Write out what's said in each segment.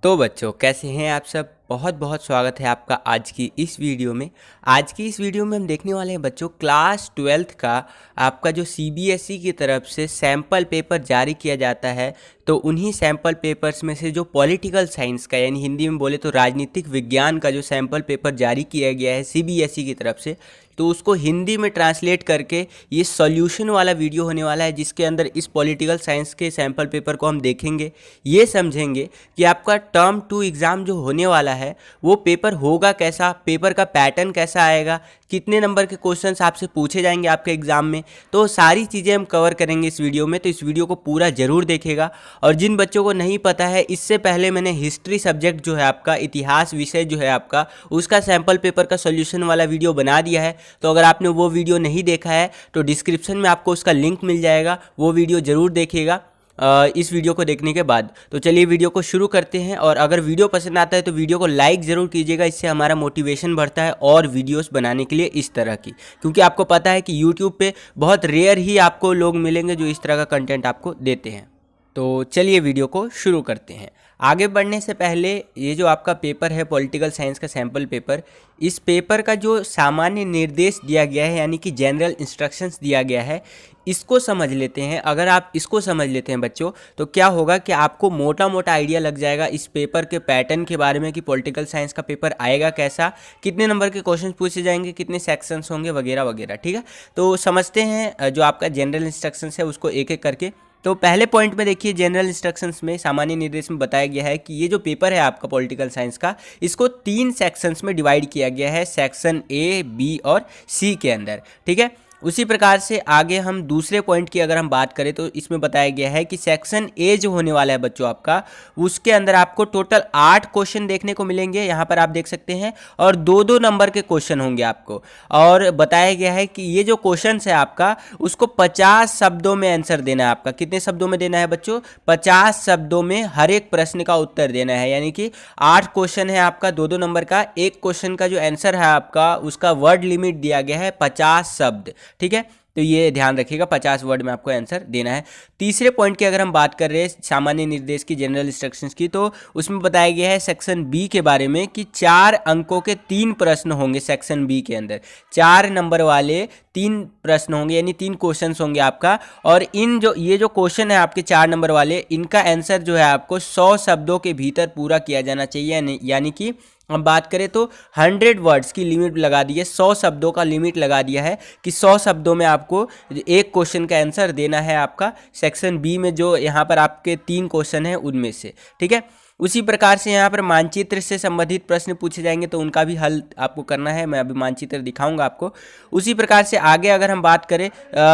तो बच्चों कैसे हैं आप सब। बहुत बहुत स्वागत है आपका आज की इस वीडियो में। आज की इस वीडियो में हम देखने वाले हैं बच्चों क्लास 12th का आपका जो सीबीएसई की तरफ से सैम्पल पेपर जारी किया जाता है। तो उन्हीं सैम्पल पेपर्स में से जो पॉलिटिकल साइंस का यानी हिंदी में बोले तो राजनीतिक विज्ञान का जो सैम्पल पेपर जारी किया गया है सीबीएसई की तरफ से, तो उसको हिंदी में ट्रांसलेट करके ये सॉल्यूशन वाला वीडियो होने वाला है, जिसके अंदर इस पॉलिटिकल साइंस के सैम्पल पेपर को हम देखेंगे, ये समझेंगे कि आपका टर्म 2 एग्ज़ाम जो होने वाला है वो पेपर होगा कैसा, पेपर का पैटर्न कैसा आएगा, कितने नंबर के क्वेश्चंस आपसे पूछे जाएंगे आपके एग्ज़ाम में। तो सारी चीज़ें हम कवर करेंगे इस वीडियो में, तो इस वीडियो को पूरा ज़रूर देखेगा। और जिन बच्चों को नहीं पता है, इससे पहले मैंने हिस्ट्री सब्जेक्ट जो है आपका, इतिहास विषय जो है आपका, उसका सैम्पल पेपर का सॉल्यूशन वाला वीडियो बना दिया है। तो अगर आपने वो वीडियो नहीं देखा है तो डिस्क्रिप्शन में आपको उसका लिंक मिल जाएगा, वो वीडियो ज़रूर देखिएगा इस वीडियो को देखने के बाद। तो चलिए वीडियो को शुरू करते हैं। और अगर वीडियो पसंद आता है तो वीडियो को लाइक ज़रूर कीजिएगा, इससे हमारा मोटिवेशन बढ़ता है और वीडियोस बनाने के लिए इस तरह की, क्योंकि आपको पता है कि यूट्यूब पे बहुत रेयर ही आपको लोग मिलेंगे जो इस तरह का कंटेंट आपको देते हैं। तो चलिए वीडियो को शुरू करते हैं। आगे बढ़ने से पहले ये जो आपका पेपर है पॉलिटिकल साइंस का सैम्पल पेपर, इस पेपर का जो सामान्य निर्देश दिया गया है यानी कि जनरल इंस्ट्रक्शंस दिया गया है, इसको समझ लेते हैं। अगर आप इसको समझ लेते हैं बच्चों, तो क्या होगा कि आपको मोटा मोटा आइडिया लग जाएगा इस पेपर के पैटर्न के बारे में कि पॉलिटिकल साइंस का पेपर आएगा कैसा, कितने नंबर के क्वेश्चन पूछे जाएंगे, कितने सेक्शंस होंगे वगैरह वगैरह। ठीक है, तो समझते हैं जो आपका जनरल इंस्ट्रक्शंस है उसको एक एक करके। तो पहले पॉइंट में देखिए, जनरल इंस्ट्रक्शंस में सामान्य निर्देश में बताया गया है कि ये जो पेपर है आपका पॉलिटिकल साइंस का, इसको 3 सेक्शंस में डिवाइड किया गया है, सेक्शन ए, बी और सी के अंदर। ठीक है, उसी प्रकार से आगे हम दूसरे पॉइंट की अगर हम बात करें तो इसमें बताया गया है कि सेक्शन ए जो होने वाला है बच्चों आपका, उसके अंदर आपको टोटल 8 क्वेश्चन देखने को मिलेंगे, यहाँ पर आप देख सकते हैं, और 2-2 नंबर के क्वेश्चन होंगे आपको। और बताया गया है कि ये जो क्वेश्चन है आपका, उसको 50 शब्दों में आंसर देना है आपका। कितने शब्दों में देना है बच्चों? 50 शब्दों में हर एक प्रश्न का उत्तर देना है, यानी कि 8 क्वेश्चन है आपका 2-2 नंबर का। एक क्वेश्चन का जो आंसर है आपका, उसका वर्ड लिमिट दिया गया है 50 शब्द। ठीक है, तो ये ध्यान रखिएगा, 50 वर्ड में आपको आंसर देना है। तीसरे पॉइंट की अगर हम बात कर रहे हैं सामान्य निर्देश की, जनरल इंस्ट्रक्शंस की, तो उसमें बताया गया है सेक्शन बी के बारे में कि 4 अंकों के 3 प्रश्न होंगे सेक्शन बी के अंदर। 4 नंबर वाले 3 प्रश्न होंगे, यानी 3 क्वेश्चन होंगे आपका। और ये जो क्वेश्चन है आपके 4 नंबर वाले, इनका आंसर जो है आपको 100 शब्दों के भीतर पूरा किया जाना चाहिए। यानी कि हम बात करें तो 100 वर्ड्स की लिमिट लगा दी है, 100 शब्दों का लिमिट लगा दिया है कि 100 शब्दों में आपको एक क्वेश्चन का आंसर देना है आपका सेक्शन बी में, जो यहाँ पर आपके 3 क्वेश्चन हैं उनमें से। ठीक है, उसी प्रकार से यहाँ पर मानचित्र से संबंधित प्रश्न पूछे जाएंगे, तो उनका भी हल आपको करना है। मैं अभी मानचित्र दिखाऊंगा आपको। उसी प्रकार से आगे अगर हम बात करें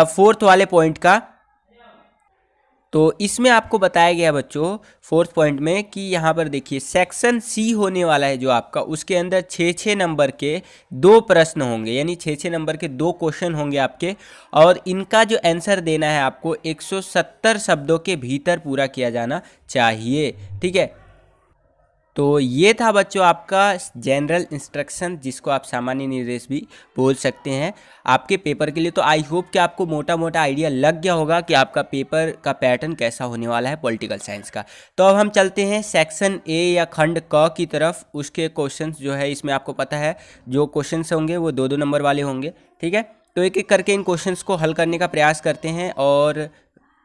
4th वाले पॉइंट का, तो इसमें आपको बताया गया बच्चों 4th पॉइंट में कि यहाँ पर देखिए सेक्शन सी होने वाला है जो आपका, उसके अंदर 6-6 नंबर के 2 प्रश्न होंगे, यानी 6-6 नंबर के 2 क्वेश्चन होंगे आपके। और इनका जो आंसर देना है आपको 170 शब्दों के भीतर पूरा किया जाना चाहिए। ठीक है, तो ये था बच्चों आपका जनरल इंस्ट्रक्शन, जिसको आप सामान्य निर्देश भी बोल सकते हैं आपके पेपर के लिए। तो आई होप कि आपको मोटा मोटा आइडिया लग गया होगा कि आपका पेपर का पैटर्न कैसा होने वाला है पॉलिटिकल साइंस का। तो अब हम चलते हैं सेक्शन ए या खंड क की तरफ। उसके क्वेश्चंस जो है इसमें आपको पता है जो क्वेश्चंस होंगे वो 2-2 नंबर वाले होंगे। ठीक है, तो एक एक करके इन क्वेश्चंस को हल करने का प्रयास करते हैं। और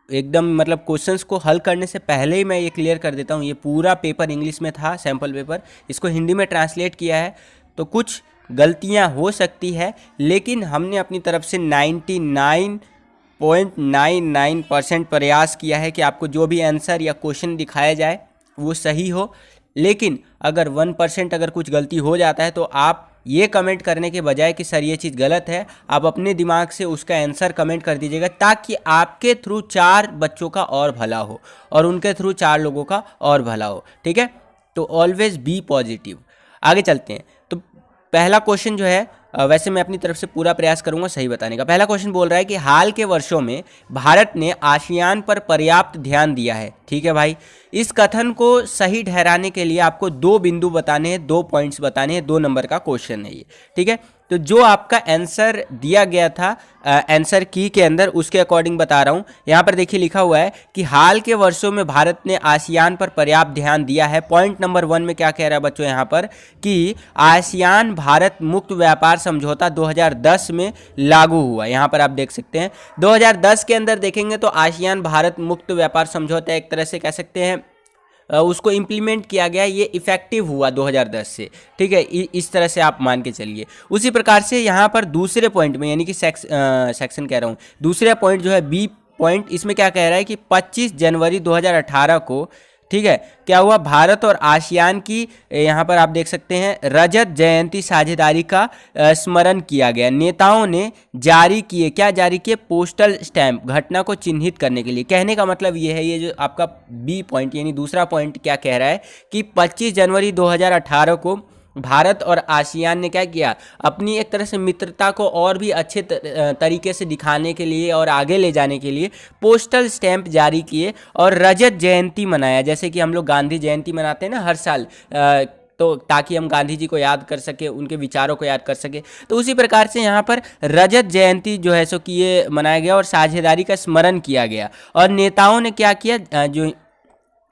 एकदम मतलब क्वेश्चंस को हल करने से पहले ही मैं ये क्लियर कर देता हूँ, ये पूरा पेपर इंग्लिश में था सैम्पल पेपर, इसको हिंदी में ट्रांसलेट किया है, तो कुछ गलतियाँ हो सकती है, लेकिन हमने अपनी तरफ से 99.99% प्रयास किया है कि आपको जो भी आंसर या क्वेश्चन दिखाया जाए वो सही हो। लेकिन अगर 1% अगर कुछ गलती हो जाता है तो आप ये कमेंट करने के बजाय कि सर ये चीज़ गलत है, आप अपने दिमाग से उसका आंसर कमेंट कर दीजिएगा, ताकि आपके थ्रू 4 बच्चों का और भला हो और उनके थ्रू 4 लोगों का और भला हो। ठीक है, तो ऑलवेज बी पॉजिटिव। आगे चलते हैं। तो पहला क्वेश्चन जो है, वैसे मैं अपनी तरफ से पूरा प्रयास करूंगा सही बताने का। पहला क्वेश्चन बोल रहा है कि हाल के वर्षों में भारत ने आसियान पर पर्याप्त ध्यान दिया है। ठीक है भाई, इस कथन को सही ठहराने के लिए आपको 2 बिंदु बताने हैं, 2 पॉइंट्स बताने हैं, 2 नंबर का क्वेश्चन है ये। ठीक है, तो जो आपका आंसर दिया गया था आंसर की के अंदर, उसके अकॉर्डिंग बता रहा हूँ। यहाँ पर देखिए लिखा हुआ है कि हाल के वर्षों में भारत ने आसियान पर पर्याप्त ध्यान दिया है। पॉइंट नंबर 1 में क्या कह रहा है बच्चों यहाँ पर कि आसियान भारत मुक्त व्यापार समझौता 2010 में लागू हुआ। यहाँ पर आप देख सकते हैं 2010 के अंदर देखेंगे तो आसियान भारत मुक्त व्यापार समझौता एक तरह से कह सकते हैं उसको इम्प्लीमेंट किया गया, ये इफेक्टिव हुआ 2010 से, ठीक है। इस तरह से आप मान के चलिए। उसी प्रकार से यहाँ पर दूसरे पॉइंट में, यानी कि सेक्शन कह रहा हूँ, दूसरा पॉइंट जो है बी पॉइंट, इसमें क्या कह रहा है कि 25 जनवरी 2018 को, ठीक है, क्या हुआ, भारत और आसियान की यहाँ पर आप देख सकते हैं रजत जयंती साझेदारी का स्मरण किया गया। नेताओं ने जारी किए, क्या जारी किए, पोस्टल स्टैंप, घटना को चिन्हित करने के लिए। कहने का मतलब ये है, ये जो आपका बी पॉइंट यानी दूसरा पॉइंट क्या कह रहा है कि 25 जनवरी 2018 को भारत और आसियान ने क्या किया, अपनी एक तरह से मित्रता को और भी अच्छे तरीके से दिखाने के लिए और आगे ले जाने के लिए पोस्टल स्टैंप जारी किए और रजत जयंती मनाया। जैसे कि हम लोग गांधी जयंती मनाते हैं ना हर साल, तो ताकि हम गांधी जी को याद कर सके, उनके विचारों को याद कर सके, तो उसी प्रकार से यहाँ पर रजत जयंती जो है सो कि ये मनाया गया और साझेदारी का स्मरण किया गया। और नेताओं ने क्या किया, जो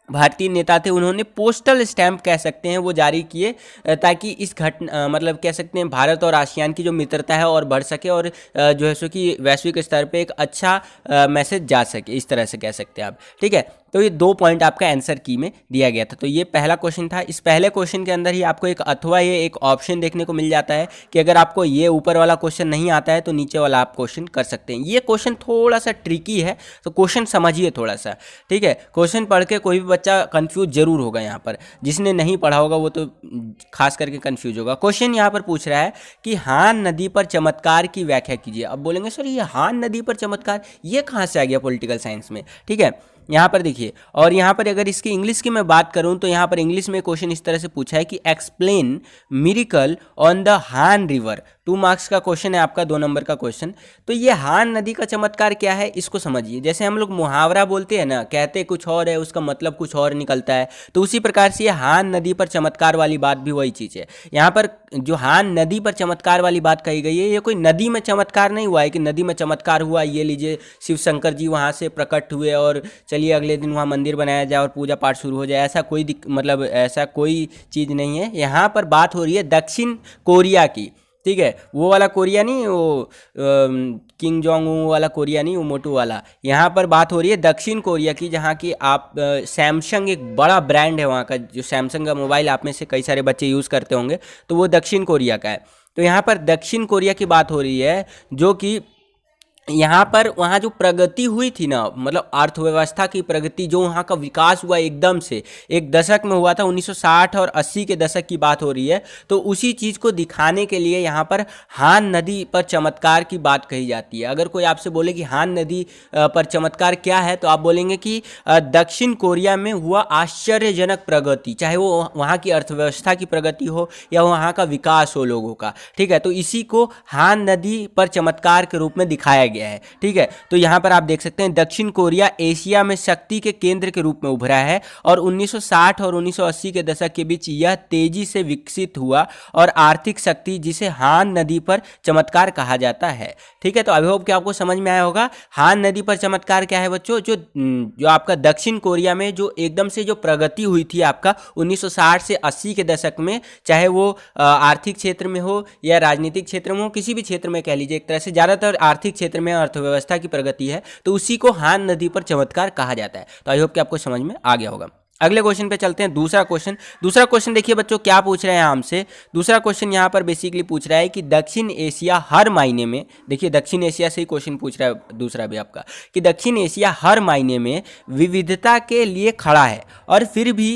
भारतीय नेता थे उन्होंने पोस्टल स्टैंप कह सकते हैं वो जारी किए, ताकि इस घटना मतलब कह सकते हैं भारत और आसियान की जो मित्रता है और बढ़ सके और जो है सो कि वैश्विक स्तर पे एक अच्छा मैसेज जा सके, इस तरह से कह सकते हैं आप, ठीक है। तो ये 2 पॉइंट आपका आंसर की में दिया गया था। तो ये पहला क्वेश्चन था। इस पहले क्वेश्चन के अंदर ही आपको एक अथवा ये एक ऑप्शन देखने को मिल जाता है कि अगर आपको ये ऊपर वाला क्वेश्चन नहीं आता है तो नीचे वाला आप क्वेश्चन कर सकते हैं। ये क्वेश्चन थोड़ा सा ट्रिकी है, तो क्वेश्चन समझिए थोड़ा सा, ठीक है। क्वेश्चन पढ़ के कोई भी बच्चा कंफ्यूज जरूर होगा यहाँ पर, जिसने नहीं पढ़ा होगा वो तो खास करके कंफ्यूज होगा। क्वेश्चन यहाँ पर पूछ रहा है कि हान नदी पर चमत्कार की व्याख्या कीजिए। अब बोलेंगे सर ये हान नदी पर चमत्कार ये कहाँ से आ गया पॉलिटिकल साइंस में, ठीक है। यहाँ पर देखिए, और यहाँ पर अगर इसकी इंग्लिश की मैं बात करूँ तो यहाँ पर इंग्लिश में क्वेश्चन इस तरह से पूछा है कि एक्सप्लेन मिरेकल ऑन द हान रिवर। 2 मार्क्स का क्वेश्चन है आपका, 2 नंबर का क्वेश्चन। तो ये हान नदी का चमत्कार क्या है इसको समझिए। जैसे हम लोग मुहावरा बोलते हैं ना, कहते कुछ और है उसका मतलब कुछ और निकलता है, तो उसी प्रकार से ये हान नदी पर चमत्कार वाली बात भी वही चीज़ है। यहाँ पर जो हान नदी पर चमत्कार वाली बात कही गई है, ये कोई नदी में चमत्कार नहीं हुआ है कि नदी में चमत्कार हुआ, ये लीजिए शिव शंकर जी वहाँ से प्रकट हुए और चलिए अगले दिन वहाँ मंदिर बनाया जाए और पूजा पाठ शुरू हो जाए, ऐसा कोई मतलब ऐसा कोई चीज़ नहीं है। यहाँ पर बात हो रही है दक्षिण कोरिया की, ठीक है। वो वाला कोरिया नहीं, वो किंग जोंग उन वाला कोरिया नहीं, वो मोटू वाला। यहाँ पर बात हो रही है दक्षिण कोरिया की, जहाँ की आप सैमसंग एक बड़ा ब्रांड है वहाँ का, जो सैमसंग का मोबाइल आप में से कई सारे बच्चे यूज़ करते होंगे, तो वो दक्षिण कोरिया का है। तो यहाँ पर दक्षिण कोरिया की बात हो रही है, जो कि यहाँ पर वहाँ जो प्रगति हुई थी ना, मतलब अर्थव्यवस्था की प्रगति, जो वहाँ का विकास हुआ एकदम से एक दशक में हुआ था, 1960 और 80 के दशक की बात हो रही है। तो उसी चीज़ को दिखाने के लिए यहाँ पर हान नदी पर चमत्कार की बात कही जाती है। अगर कोई आपसे बोले कि हान नदी पर चमत्कार क्या है, तो आप बोलेंगे कि दक्षिण कोरिया में हुआ आश्चर्यजनक प्रगति, चाहे वो वहाँ की अर्थव्यवस्था की प्रगति हो या वहाँ का विकास हो लोगों का, ठीक है। तो इसी को हान नदी पर चमत्कार के रूप में दिखाया गया है, ठीक है। तो यहाँ पर आप देख सकते हैं दक्षिण कोरिया एशिया में शक्ति के केंद्र के रूप में उभरा है और 1960 और 1980 के दशक के बीच यह तेजी से विकसित हुआ और आर्थिक शक्ति, जिसे हान नदी पर चमत्कार कहा जाता है, ठीक है। तो आई होप कि आपको समझ में आया होगा हान नदी पर चमत्कार क्या है बच्चों। जो आपका दक्षिण कोरिया में जो एकदम से जो प्रगति हुई थी आपका 1960 से 80 के दशक में, चाहे वो आर्थिक क्षेत्र में हो या राजनीतिक क्षेत्र में हो, किसी भी क्षेत्र में कह लीजिए, एक तरह से ज़्यादातर आर्थिक क्षेत्र में अर्थव्यवस्था की प्रगति है, तो उसी को हान नदी पर चमत्कार कहा जाता है। तो आई होप कि आपको समझ में आ गया होगा। अगले क्वेश्चन पे चलते हैं। दूसरा क्वेश्चन देखिए बच्चों क्या पूछ रहे हैं हमसे। दूसरा क्वेश्चन यहाँ पर बेसिकली पूछ रहा है कि दक्षिण एशिया हर मायने में, देखिए दक्षिण एशिया से ही क्वेश्चन पूछ रहा है दूसरा भी आपका, कि दक्षिण एशिया हर मायने में विविधता के लिए खड़ा है और फिर भी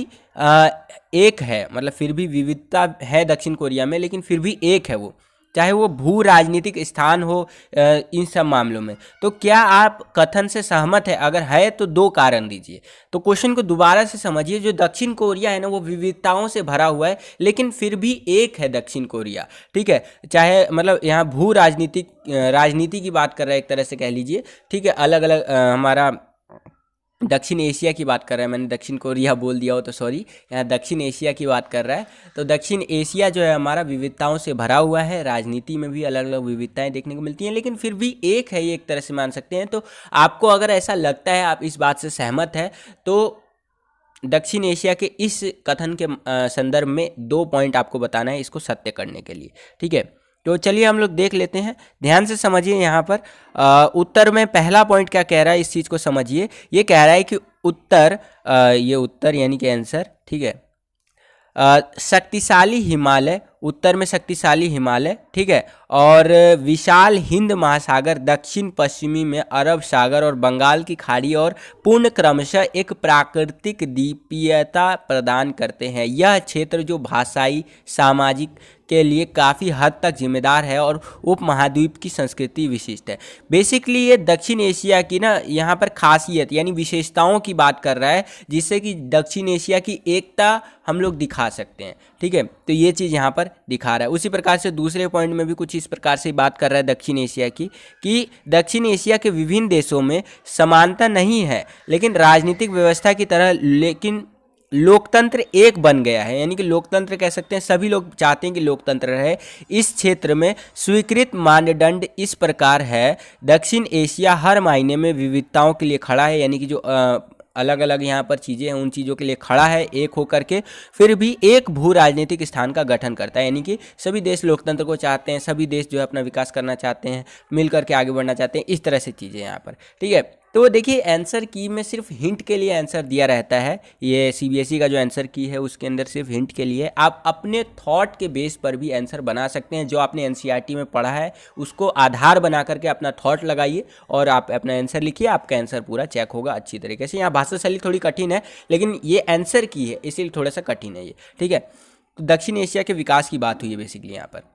एक है, मतलब फिर भी विविधता है दक्षिण कोरिया में, लेकिन फिर भी एक है वो, चाहे वो भू राजनीतिक स्थान हो, इन सब मामलों में। तो क्या आप कथन से सहमत है? अगर है तो 2 कारण दीजिए। तो क्वेश्चन को दोबारा से समझिए। जो दक्षिण कोरिया है ना, वो विविधताओं से भरा हुआ है, लेकिन फिर भी एक है दक्षिण कोरिया, ठीक है। चाहे मतलब यहाँ भू राजनीति की बात कर रहा है एक तरह से कह लीजिए, ठीक है। अलग अलग हमारा दक्षिण एशिया की बात कर रहा है, मैंने दक्षिण कोरिया बोल दिया हो तो सॉरी, यहाँ दक्षिण एशिया की बात कर रहा है। तो दक्षिण एशिया जो है हमारा विविधताओं से भरा हुआ है, राजनीति में भी अलग अलग विविधताएं देखने को मिलती हैं, लेकिन फिर भी एक है, ये एक तरह से मान सकते हैं। तो आपको अगर ऐसा लगता है, आप इस बात से सहमत है, तो दक्षिण एशिया के इस कथन के संदर्भ में 2 पॉइंट आपको बताना है इसको सत्य करने के लिए, ठीक है। तो चलिए हम लोग देख लेते हैं, ध्यान से समझिए। यहाँ पर उत्तर में पहला पॉइंट क्या कह रहा है, इस चीज़ को समझिए। ये कह रहा है कि उत्तर, ये उत्तर यानी कि आंसर, ठीक है, शक्तिशाली हिमालय, उत्तर में शक्तिशाली हिमालय, ठीक है, और विशाल हिंद महासागर दक्षिण पश्चिमी में अरब सागर और बंगाल की खाड़ी और पूर्ण क्रमशः एक प्राकृतिक द्वीपीयता प्रदान करते हैं। यह क्षेत्र जो भाषाई सामाजिक के लिए काफ़ी हद तक जिम्मेदार है और उपमहाद्वीप की संस्कृति विशिष्ट है। बेसिकली ये दक्षिण एशिया की ना यहाँ पर खासियत यानी विशेषताओं की बात कर रहा है, जिससे कि दक्षिण एशिया की एकता हम लोग दिखा सकते हैं, ठीक है। तो ये चीज़ यहाँ पर दिखा रहा है। उसी प्रकार से दूसरे पॉइंट में भी कुछ इस प्रकार से बात कर रहा है दक्षिण एशिया की, कि दक्षिण एशिया के विभिन्न देशों में समानता नहीं है, लेकिन राजनीतिक व्यवस्था की तरह लेकिन लोकतंत्र एक बन गया है, यानी कि लोकतंत्र कह सकते हैं, सभी लोग चाहते हैं कि लोकतंत्र रहे। इस क्षेत्र में स्वीकृत मानदंड इस प्रकार है, दक्षिण एशिया हर मायने में विविधताओं के लिए खड़ा है, यानी कि जो अलग अलग यहाँ पर चीज़ें हैं उन चीज़ों के लिए खड़ा है एक होकर के, फिर भी एक भू राजनीतिक स्थान का गठन करता है, यानी कि सभी देश लोकतंत्र को चाहते हैं, सभी देश जो है अपना विकास करना चाहते हैं, मिल करके आगे बढ़ना चाहते हैं, इस तरह से चीज़ें यहाँ पर, ठीक है। तो देखिए आंसर की में सिर्फ हिंट के लिए आंसर दिया रहता है, ये सीबीएसई का जो आंसर की है उसके अंदर सिर्फ हिंट के लिए, आप अपने थॉट के बेस पर भी आंसर बना सकते हैं। जो आपने एनसीईआरटी में पढ़ा है उसको आधार बना करके अपना थॉट लगाइए और आप अपना आंसर लिखिए, आपका आंसर पूरा चेक होगा अच्छी तरीके से। यहाँ भाषा शैली थोड़ी कठिन है, लेकिन ये आंसर की है इसलिए थोड़ा सा कठिन है ये, ठीक है। तो दक्षिण एशिया के विकास की बात हुई है बेसिकली यहाँ पर,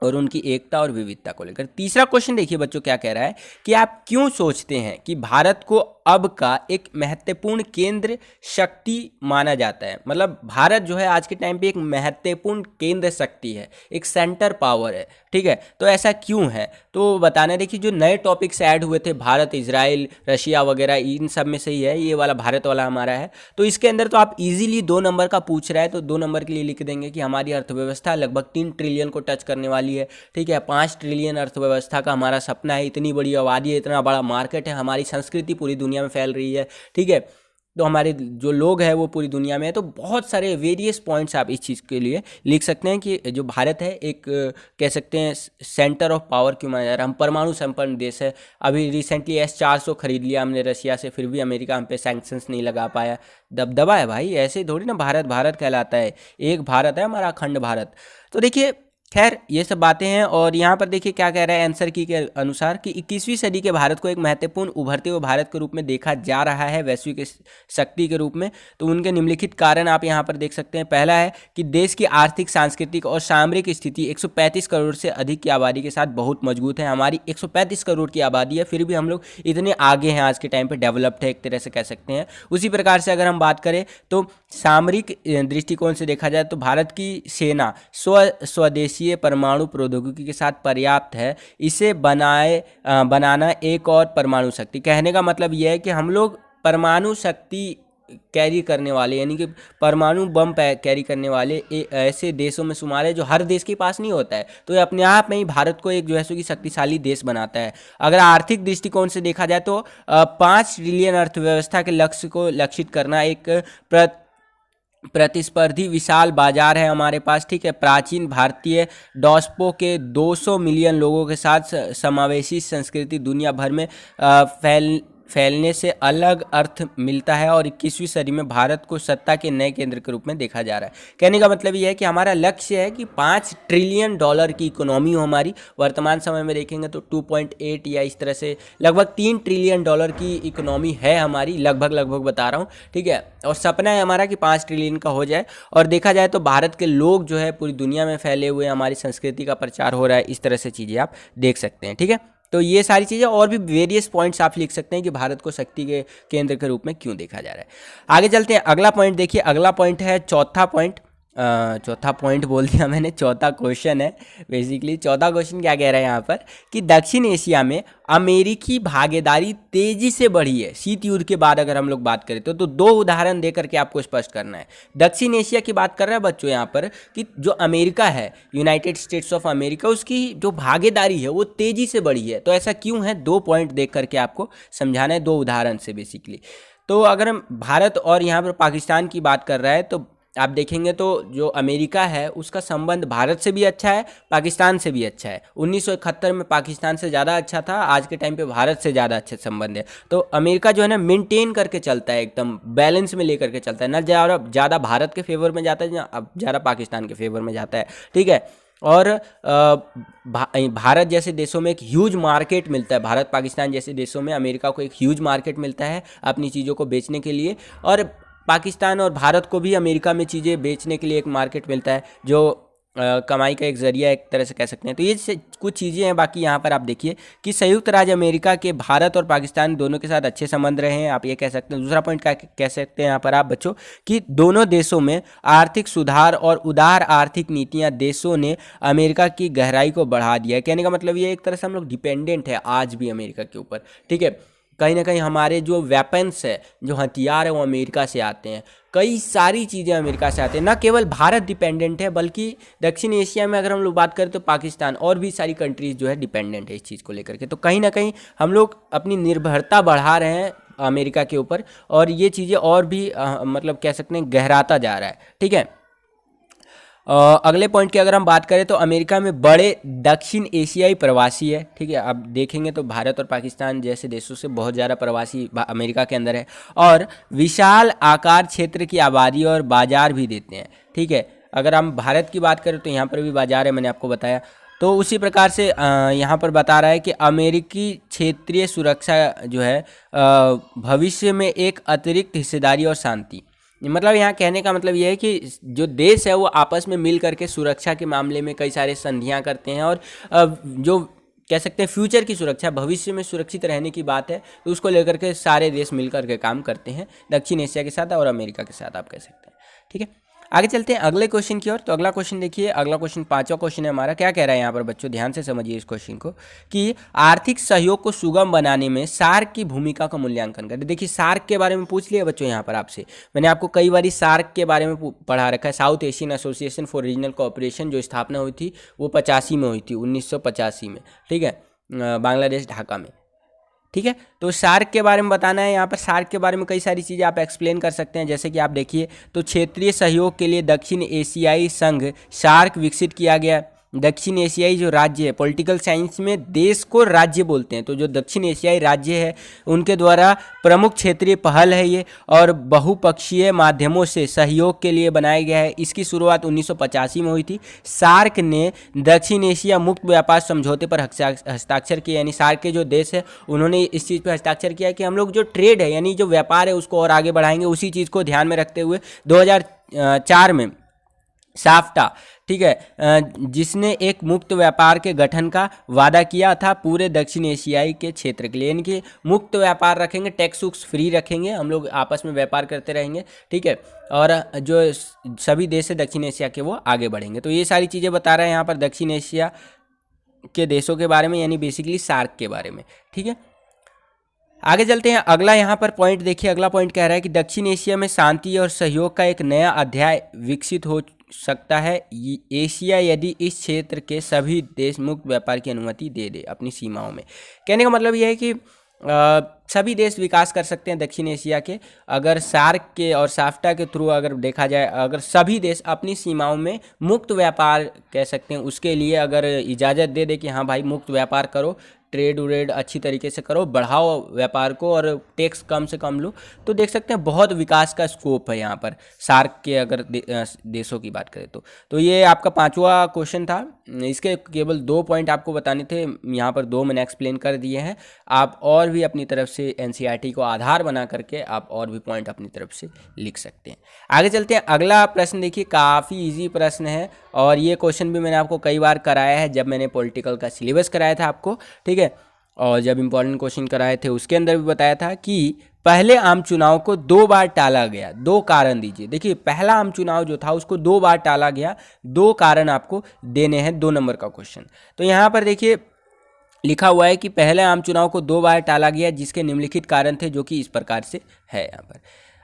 और उनकी एकता और विविधता को लेकर। तीसरा क्वेश्चन देखिए बच्चों क्या कह रहा है, कि आप क्यों सोचते हैं कि भारत को अब का एक महत्वपूर्ण केंद्र शक्ति माना जाता है। मतलब भारत जो है आज के टाइम पे एक महत्वपूर्ण केंद्र शक्ति है, एक सेंटर पावर है, ठीक है। तो ऐसा क्यों है तो बताना, देखिए जो नए टॉपिक्स ऐड हुए थे, भारत, इजराइल, रशिया वगैरह, इन सब में से ही है ये वाला, भारत वाला हमारा है। तो इसके अंदर तो आप इजीली 2 नंबर का पूछ रहा है, तो 2 नंबर के लिए लिख देंगे कि हमारी अर्थव्यवस्था लगभग 3 ट्रिलियन को टच करने वाली है, ठीक है। 5 ट्रिलियन अर्थव्यवस्था का हमारा सपना है, इतनी बड़ी आबादी है, इतना बड़ा मार्केट है, हमारी संस्कृति पूरी दुनिया में फैल रही है, ठीक है। तो हमारे जो लोग हैं वो पूरी दुनिया में है। तो बहुत सारे वेरियस पॉइंट्स आप इस चीज़ के लिए लिख सकते हैं कि जो भारत है एक कह सकते हैं सेंटर ऑफ पावर क्यों माना जा रहा है। हम परमाणु संपन्न देश है, अभी रिसेंटली S-400 खरीद लिया हमने रशिया से, फिर भी अमेरिका हम पे सैंक्शंस नहीं लगा पाया। दबदबा है भाई, ऐसे थोड़ी ना भारत भारत कहलाता है, एक भारत है हमारा अखंड भारत। तो देखिए खैर ये सब बातें हैं। और यहाँ पर देखिए क्या कह रहा है आंसर की के अनुसार, कि 21वीं सदी के भारत को एक महत्वपूर्ण उभरते हुए भारत के रूप में देखा जा रहा है, वैश्विक शक्ति के रूप में। तो उनके निम्नलिखित कारण आप यहाँ पर देख सकते हैं। पहला है कि देश की आर्थिक, सांस्कृतिक और सामरिक स्थिति 135 करोड़ से अधिक की आबादी के साथ बहुत मजबूत है। हमारी 135 करोड़ की आबादी है, फिर भी हम लोग इतने आगे हैं, आज के टाइम पर डेवलप्ड है एक तरह से कह सकते हैं। उसी प्रकार से अगर हम बात करें तो सामरिक दृष्टिकोण से देखा जाए तो भारत की सेना स्वदेशी परमाणु प्रौद्योगिकी के साथ पर्याप्त है। इसे बनाना एक और परमाणु शक्ति, कहने का मतलब यह है कि हम लोग परमाणु शक्ति कैरी करने वाले, यानी कि परमाणु बम कैरी करने वाले ऐसे देशों में शुमार है जो हर देश के पास नहीं होता है। तो ये अपने आप में ही भारत को एक जो है सो कि शक्तिशाली देश बनाता है। अगर आर्थिक दृष्टिकोण से देखा जाए तो 5 ट्रिलियन अर्थव्यवस्था के लक्ष्य को लक्षित करना एक प्रतिस्पर्धी विशाल बाजार है हमारे पास, ठीक है। प्राचीन भारतीय डॉस्पो के 200 मिलियन लोगों के साथ समावेशी संस्कृति दुनिया भर में फैलने से अलग अर्थ मिलता है और 21वीं सदी में भारत को सत्ता के नए केंद्र के रूप में देखा जा रहा है। कहने का मतलब यह है कि हमारा लक्ष्य है कि 5 ट्रिलियन डॉलर की इकोनॉमी हो हमारी। वर्तमान समय में देखेंगे तो 2.8 या इस तरह से लगभग 3 ट्रिलियन डॉलर की इकोनॉमी है हमारी, लगभग बता रहा हूँ, ठीक है। और सपना है हमारा कि 5 ट्रिलियन का हो जाए। और देखा जाए तो भारत के लोग जो है पूरी दुनिया में फैले हुए, हमारी संस्कृति का प्रचार हो रहा है, इस तरह से चीज़ें आप देख सकते हैं, ठीक है। तो ये सारी चीज़ें और भी वेरियस पॉइंट्स आप लिख सकते हैं कि भारत को शक्ति के केंद्र के रूप में क्यों देखा जा रहा है। आगे चलते हैं, अगला पॉइंट देखिए। अगला पॉइंट है चौथा पॉइंट, चौथा पॉइंट बोल दिया मैंने, चौथा क्वेश्चन है बेसिकली। चौथा क्वेश्चन क्या कह रहा है यहाँ पर कि दक्षिण एशिया में अमेरिकी भागीदारी तेजी से बढ़ी है शीत युद्ध के बाद। अगर हम लोग बात करें तो दो उदाहरण दे करके आपको स्पष्ट करना है। दक्षिण एशिया की बात कर रहे हैं बच्चों यहाँ पर कि जो अमेरिका है, यूनाइटेड स्टेट्स ऑफ अमेरिका, उसकी जो भागीदारी है वो तेजी से बढ़ी है। तो ऐसा क्यों है, दो पॉइंट देख करके आपको समझाना है, दो उदाहरण से बेसिकली। तो अगर हम भारत और यहाँ पर पाकिस्तान की बात कर रहा है तो आप देखेंगे तो जो अमेरिका है उसका संबंध भारत से भी अच्छा है, पाकिस्तान से भी अच्छा है। 1971 में पाकिस्तान से ज़्यादा अच्छा था, आज के टाइम पे भारत से ज़्यादा अच्छे संबंध है। तो अमेरिका जो है ना मेंटेन करके चलता है, एकदम बैलेंस में लेकर के चलता है, ना ज़्यादा भारत के फेवर में जाता है ना ज़्यादा पाकिस्तान के फेवर में जाता है, ठीक है। और भारत जैसे देशों में एक ह्यूज मार्केट मिलता है, भारत पाकिस्तान जैसे देशों में अमेरिका को एक ह्यूज मार्केट मिलता है अपनी चीज़ों को बेचने के लिए, और पाकिस्तान और भारत को भी अमेरिका में चीज़ें बेचने के लिए एक मार्केट मिलता है जो कमाई का एक जरिया एक तरह से कह सकते हैं। तो ये कुछ चीज़ें हैं। बाकी यहाँ पर आप देखिए कि संयुक्त राज्य अमेरिका के भारत और पाकिस्तान दोनों के साथ अच्छे संबंध रहे हैं, आप ये कह सकते हैं। दूसरा पॉइंट क्या कह सकते हैं यहाँ पर आप बच्चों कि दोनों देशों में आर्थिक सुधार और उदार आर्थिक नीतियाँ देशों ने अमेरिका की गहराई को बढ़ा दिया है। कहने का मतलब ये एक तरह से हम लोग डिपेंडेंट है आज भी अमेरिका के ऊपर, ठीक है। कहीं ना कहीं हमारे जो वेपन्स है, जो हथियार है, वो अमेरिका से आते हैं, कई सारी चीज़ें अमेरिका से आते हैं। ना केवल भारत डिपेंडेंट है बल्कि दक्षिण एशिया में अगर हम लोग बात करें तो पाकिस्तान और भी सारी कंट्रीज़ जो है डिपेंडेंट है इस चीज़ को लेकर के। तो कहीं ना कहीं हम लोग अपनी निर्भरता बढ़ा रहे हैं अमेरिका के ऊपर, और ये चीज़ें और भी मतलब कह सकते हैं गहराता जा रहा है, ठीक है। अगले पॉइंट की अगर हम बात करें तो अमेरिका में बड़े दक्षिण एशियाई प्रवासी है, ठीक है। अब देखेंगे तो भारत और पाकिस्तान जैसे देशों से बहुत ज़्यादा प्रवासी अमेरिका के अंदर है, और विशाल आकार क्षेत्र की आबादी और बाजार भी देते हैं, ठीक है। अगर हम भारत की बात करें तो यहाँ पर भी बाजार है, मैंने आपको बताया। तो उसी प्रकार से यहाँ पर बता रहा है कि अमेरिकी क्षेत्रीय सुरक्षा जो है भविष्य में एक अतिरिक्त हिस्सेदारी और शांति, मतलब यहाँ कहने का मतलब ये है कि जो देश है वो आपस में मिल करके सुरक्षा के मामले में कई सारे संधियाँ करते हैं, और जो कह सकते हैं फ्यूचर की सुरक्षा, भविष्य में सुरक्षित रहने की बात है, तो उसको लेकर के सारे देश मिल करके काम करते हैं दक्षिण एशिया के साथ और अमेरिका के साथ, आप कह सकते हैं, ठीक है। आगे चलते हैं अगले क्वेश्चन की ओर। तो अगला क्वेश्चन देखिए, अगला क्वेश्चन पांचवा क्वेश्चन है हमारा। क्या कह रहा है यहाँ पर बच्चों, ध्यान से समझिए इस क्वेश्चन को, कि आर्थिक सहयोग को सुगम बनाने में सार्क की भूमिका का मूल्यांकन करें। देखिए सार्क के बारे में पूछ लिया बच्चों यहाँ पर आपसे, मैंने आपको कई बार सार्क के बारे में पढ़ा रखा है। South Asian association for regional cooperation, जो स्थापना हुई थी वो 85 में हुई थी, 1985 में, ठीक है, बांग्लादेश ढाका में, ठीक है। तो सार्क के बारे में बताना है यहाँ पर। सार्क के बारे में कई सारी चीज़ें आप एक्सप्लेन कर सकते हैं, जैसे कि आप देखिए तो क्षेत्रीय सहयोग के लिए दक्षिण एशियाई संघ सार्क विकसित किया गया। दक्षिण एशियाई जो राज्य है, पॉलिटिकल साइंस में देश को राज्य बोलते हैं, तो जो दक्षिण एशियाई राज्य है उनके द्वारा प्रमुख क्षेत्रीय पहल है ये, और बहुपक्षीय माध्यमों से सहयोग के लिए बनाया गया है। इसकी शुरुआत 1985 में हुई थी। सार्क ने दक्षिण एशिया मुक्त व्यापार समझौते पर हस्ताक्षर किए, यानी सार्क के जो देश है उन्होंने इस चीज़ पर हस्ताक्षर किया कि हम लोग जो ट्रेड है यानी जो व्यापार है उसको और आगे बढ़ाएंगे। उसी चीज़ को ध्यान में रखते हुए 2004 में साफ्टा, ठीक है, जिसने एक मुक्त व्यापार के गठन का वादा किया था पूरे दक्षिण एशियाई के क्षेत्र के लिए, यानी कि मुक्त व्यापार रखेंगे, टैक्स उक्स फ्री रखेंगे, हम लोग आपस में व्यापार करते रहेंगे, ठीक है, और जो सभी देश है दक्षिण एशिया के वो आगे बढ़ेंगे। तो ये सारी चीज़ें बता रहे हैं यहाँ पर दक्षिण एशिया के देशों के बारे में, यानी बेसिकली सार्क के बारे में, ठीक है। आगे चलते हैं, अगला यहाँ पर पॉइंट देखिए। अगला पॉइंट कह रहा है कि दक्षिण एशिया में शांति और सहयोग का एक नया अध्याय विकसित हो सकता है एशिया यदि इस क्षेत्र के सभी देश मुक्त व्यापार की अनुमति दे दे अपनी सीमाओं में। कहने का मतलब यह है कि सभी देश विकास कर सकते हैं दक्षिण एशिया के, अगर सार्क के और साफ्टा के थ्रू अगर देखा जाए, अगर सभी देश अपनी सीमाओं में मुक्त व्यापार कह सकते हैं उसके लिए अगर इजाज़त दे दे कि हाँ भाई मुक्त व्यापार करो, ट्रेड व्रेड अच्छी तरीके से करो, बढ़ाओ व्यापार को और टैक्स कम से कम लो, तो देख सकते हैं बहुत विकास का स्कोप है यहाँ पर सार्क के अगर देशों की बात करें तो ये आपका पांचवा क्वेश्चन था। इसके केवल 2 पॉइंट आपको बताने थे, यहाँ पर 2 मैंने एक्सप्लेन कर दिए हैं। आप और भी अपनी तरफ से एनसीईआरटी को आधार बना करके आप और भी पॉइंट अपनी तरफ से लिख सकते हैं। आगे चलते हैं, अगला प्रश्न देखिए, काफ़ी ईजी प्रश्न है और ये क्वेश्चन भी मैंने आपको कई बार कराया है जब मैंने पॉलिटिकल का सिलेबस कराया था आपको, ठीक है, और जब इंपॉर्टेंट क्वेश्चन कराए थे उसके अंदर भी बताया था कि पहले आम चुनाव को 2 बार टाला गया, 2 कारण दीजिए। देखिए पहला आम चुनाव जो था उसको 2 बार टाला गया, 2 कारण आपको देने हैं, 2 नंबर का क्वेश्चन। तो यहाँ पर देखिए लिखा हुआ है कि पहले आम चुनाव को 2 बार टाला गया जिसके निम्नलिखित कारण थे, जो कि इस प्रकार से है यहाँ पर।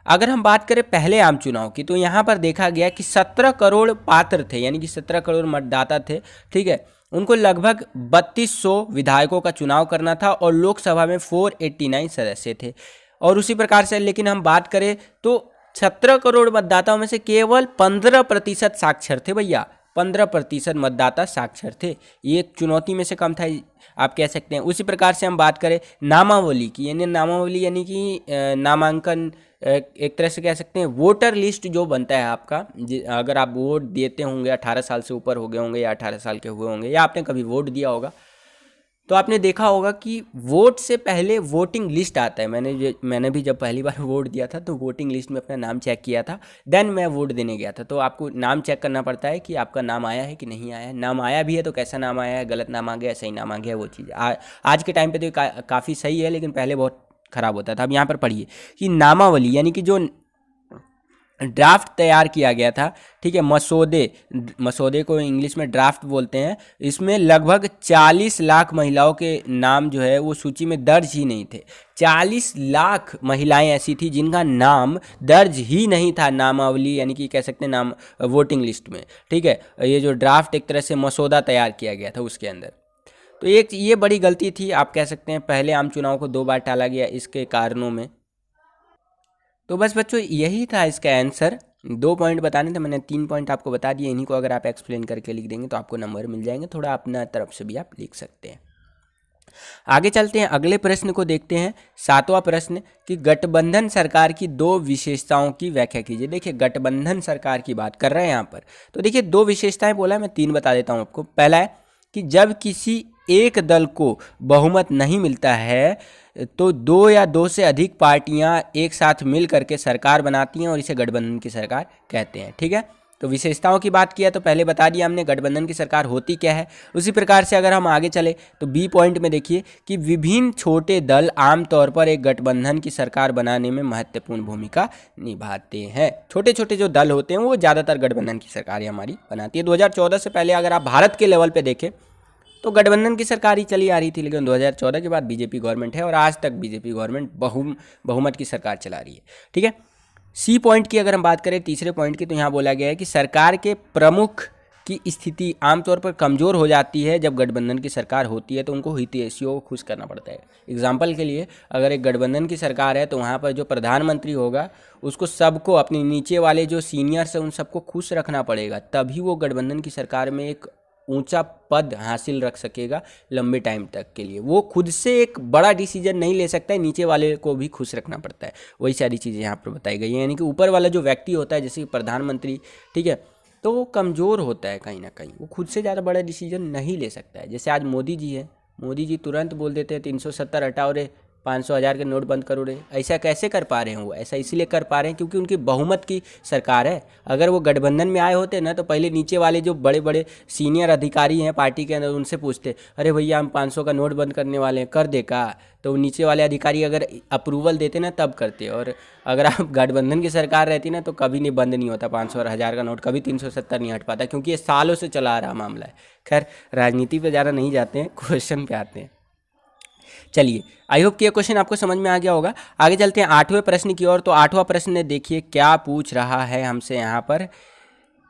अगर हम बात करें पहले आम चुनाव की, तो यहाँ पर देखा गया कि 17 करोड़ पात्र थे, यानी कि 17 करोड़ मतदाता थे, ठीक है। उनको लगभग 3200 विधायकों का चुनाव करना था और लोकसभा में 489 सदस्य थे। और उसी प्रकार से लेकिन हम बात करें तो 17 करोड़ मतदाताओं में से केवल 15% साक्षर थे भैया, 15% मतदाता साक्षर थे। ये एक चुनौती में से कम था, आप कह सकते हैं। उसी प्रकार से हम बात करें नामावली की, यानी नामावली यानी कि नामांकन, एक तरह से कह सकते हैं वोटर लिस्ट जो बनता है आपका, अगर आप वोट देते होंगे, 18 साल से ऊपर हो गए होंगे या 18 साल के हुए होंगे, या आपने कभी वोट दिया होगा, तो आपने देखा होगा कि वोट से पहले वोटिंग लिस्ट आता है। मैंने भी जब पहली बार वोट दिया था तो वोटिंग लिस्ट में अपना नाम चेक किया था, देन मैं वोट देने गया था। तो आपको नाम चेक करना पड़ता है कि आपका नाम आया है कि नहीं आया है। नाम आया भी है तो कैसा नाम आया है, गलत नाम आ गया, सही नाम आ गया, वो चीज़ आज के टाइम पे तो काफ़ी सही है, लेकिन पहले बहुत ख़राब होता था। अब यहाँ पर पढ़िए कि नामावली यानी कि जो ड्राफ्ट तैयार किया गया था, ठीक है, मसौदे को इंग्लिश में ड्राफ्ट बोलते हैं। इसमें लगभग 40 लाख महिलाओं के नाम जो है वो सूची में दर्ज ही नहीं थे। 40 लाख महिलाएं ऐसी थी जिनका नाम दर्ज ही नहीं था नामावली, यानी कि कह सकते हैं नाम वोटिंग लिस्ट में, ठीक है। ये जो ड्राफ्ट एक तरह से मसौदा तैयार किया गया था उसके अंदर, तो ये बड़ी गलती थी, आप कह सकते हैं। पहले आम चुनाव को 2 बार टाला गया इसके कारणों में। तो बस बच्चों यही था इसका आंसर। 2 पॉइंट बताने थे, मैंने 3 पॉइंट आपको बता दिए। इन्हीं को अगर आप एक्सप्लेन करके लिख देंगे तो आपको नंबर मिल जाएंगे। थोड़ा अपना तरफ से भी आप लिख सकते हैं। आगे चलते हैं, अगले प्रश्न को देखते हैं। 7वां प्रश्न कि गठबंधन सरकार की 2 विशेषताओं की व्याख्या कीजिए। देखिए गठबंधन सरकार की बात कर रहे हैं यहाँ पर, तो देखिए 2 विशेषताएं बोला, मैं 3 बता देता हूँ आपको। पहला है कि जब किसी एक दल को बहुमत नहीं मिलता है तो 2 या 2 से अधिक पार्टियां एक साथ मिल करके सरकार बनाती हैं और इसे गठबंधन की सरकार कहते हैं, ठीक है। तो विशेषताओं की बात किया तो पहले बता दिया हमने गठबंधन की सरकार होती क्या है। उसी प्रकार से अगर हम आगे चले तो बी पॉइंट में देखिए कि विभिन्न छोटे दल आमतौर पर एक गठबंधन की सरकार बनाने में महत्वपूर्ण भूमिका निभाते हैं। छोटे छोटे जो दल होते हैं वो ज़्यादातर गठबंधन की सरकार हमारी बनाती है। 2014 से पहले अगर आप भारत के लेवल पर देखें तो गठबंधन की सरकार ही चली आ रही थी, लेकिन 2014 के बाद बीजेपी गवर्नमेंट है और आज तक बीजेपी गवर्नमेंट बहुमत की सरकार चला रही है, ठीक है। सी पॉइंट की अगर हम बात करें, तीसरे पॉइंट की, तो यहाँ बोला गया है कि सरकार के प्रमुख की स्थिति आमतौर पर कमज़ोर हो जाती है जब गठबंधन की सरकार होती है, तो उनको हितैषियों को खुश करना पड़ता है। एग्जाम्पल के लिए अगर एक गठबंधन की सरकार है तो वहाँ पर जो प्रधानमंत्री होगा उसको सबको, अपने नीचे वाले जो सीनियर्स हैं उन सबको खुश रखना पड़ेगा, तभी वो गठबंधन की सरकार में एक ऊंचा पद हासिल रख सकेगा लंबे टाइम तक के लिए। वो खुद से एक बड़ा डिसीजन नहीं ले सकता है, नीचे वाले को भी खुश रखना पड़ता है। वही सारी चीज़ें यहाँ पर बताई गई हैं, यानी कि ऊपर वाला जो व्यक्ति होता है जैसे कि प्रधानमंत्री, ठीक है, तो वो कमज़ोर होता है कहीं ना कहीं, वो खुद से ज़्यादा बड़ा डिसीजन नहीं ले सकता है। जैसे आज मोदी जी है, मोदी जी तुरंत बोल देते हैं 370 हटाओ रे, 500,000 के नोट बंद करो रे। ऐसा कैसे कर पा रहे हैं वो? ऐसा इसलिए कर पा रहे हैं क्योंकि उनकी बहुमत की सरकार है। अगर वो गठबंधन में आए होते ना तो पहले नीचे वाले जो बड़े बड़े सीनियर अधिकारी हैं पार्टी के अंदर उनसे पूछते, अरे भैया हम 500 का नोट बंद करने वाले हैं, कर दे का? तो नीचे वाले अधिकारी अगर अप्रूवल देते ना तब करते। और अगर आप गठबंधन की सरकार रहती ना तो कभी नहीं बंद नहीं होता 500 और 1000 का नोट, कभी 370 नहीं हट पाता, क्योंकि ये सालों से चला आ रहा मामला है। खैर राजनीति पे ज़्यादा नहीं जाते हैं, क्वेश्चन पे आते हैं। चलिए, आई होप कि ये क्वेश्चन आपको समझ में आ गया होगा। आगे चलते हैं 8वें प्रश्न की ओर। तो 8वां प्रश्न देखिए क्या पूछ रहा है हमसे। यहाँ पर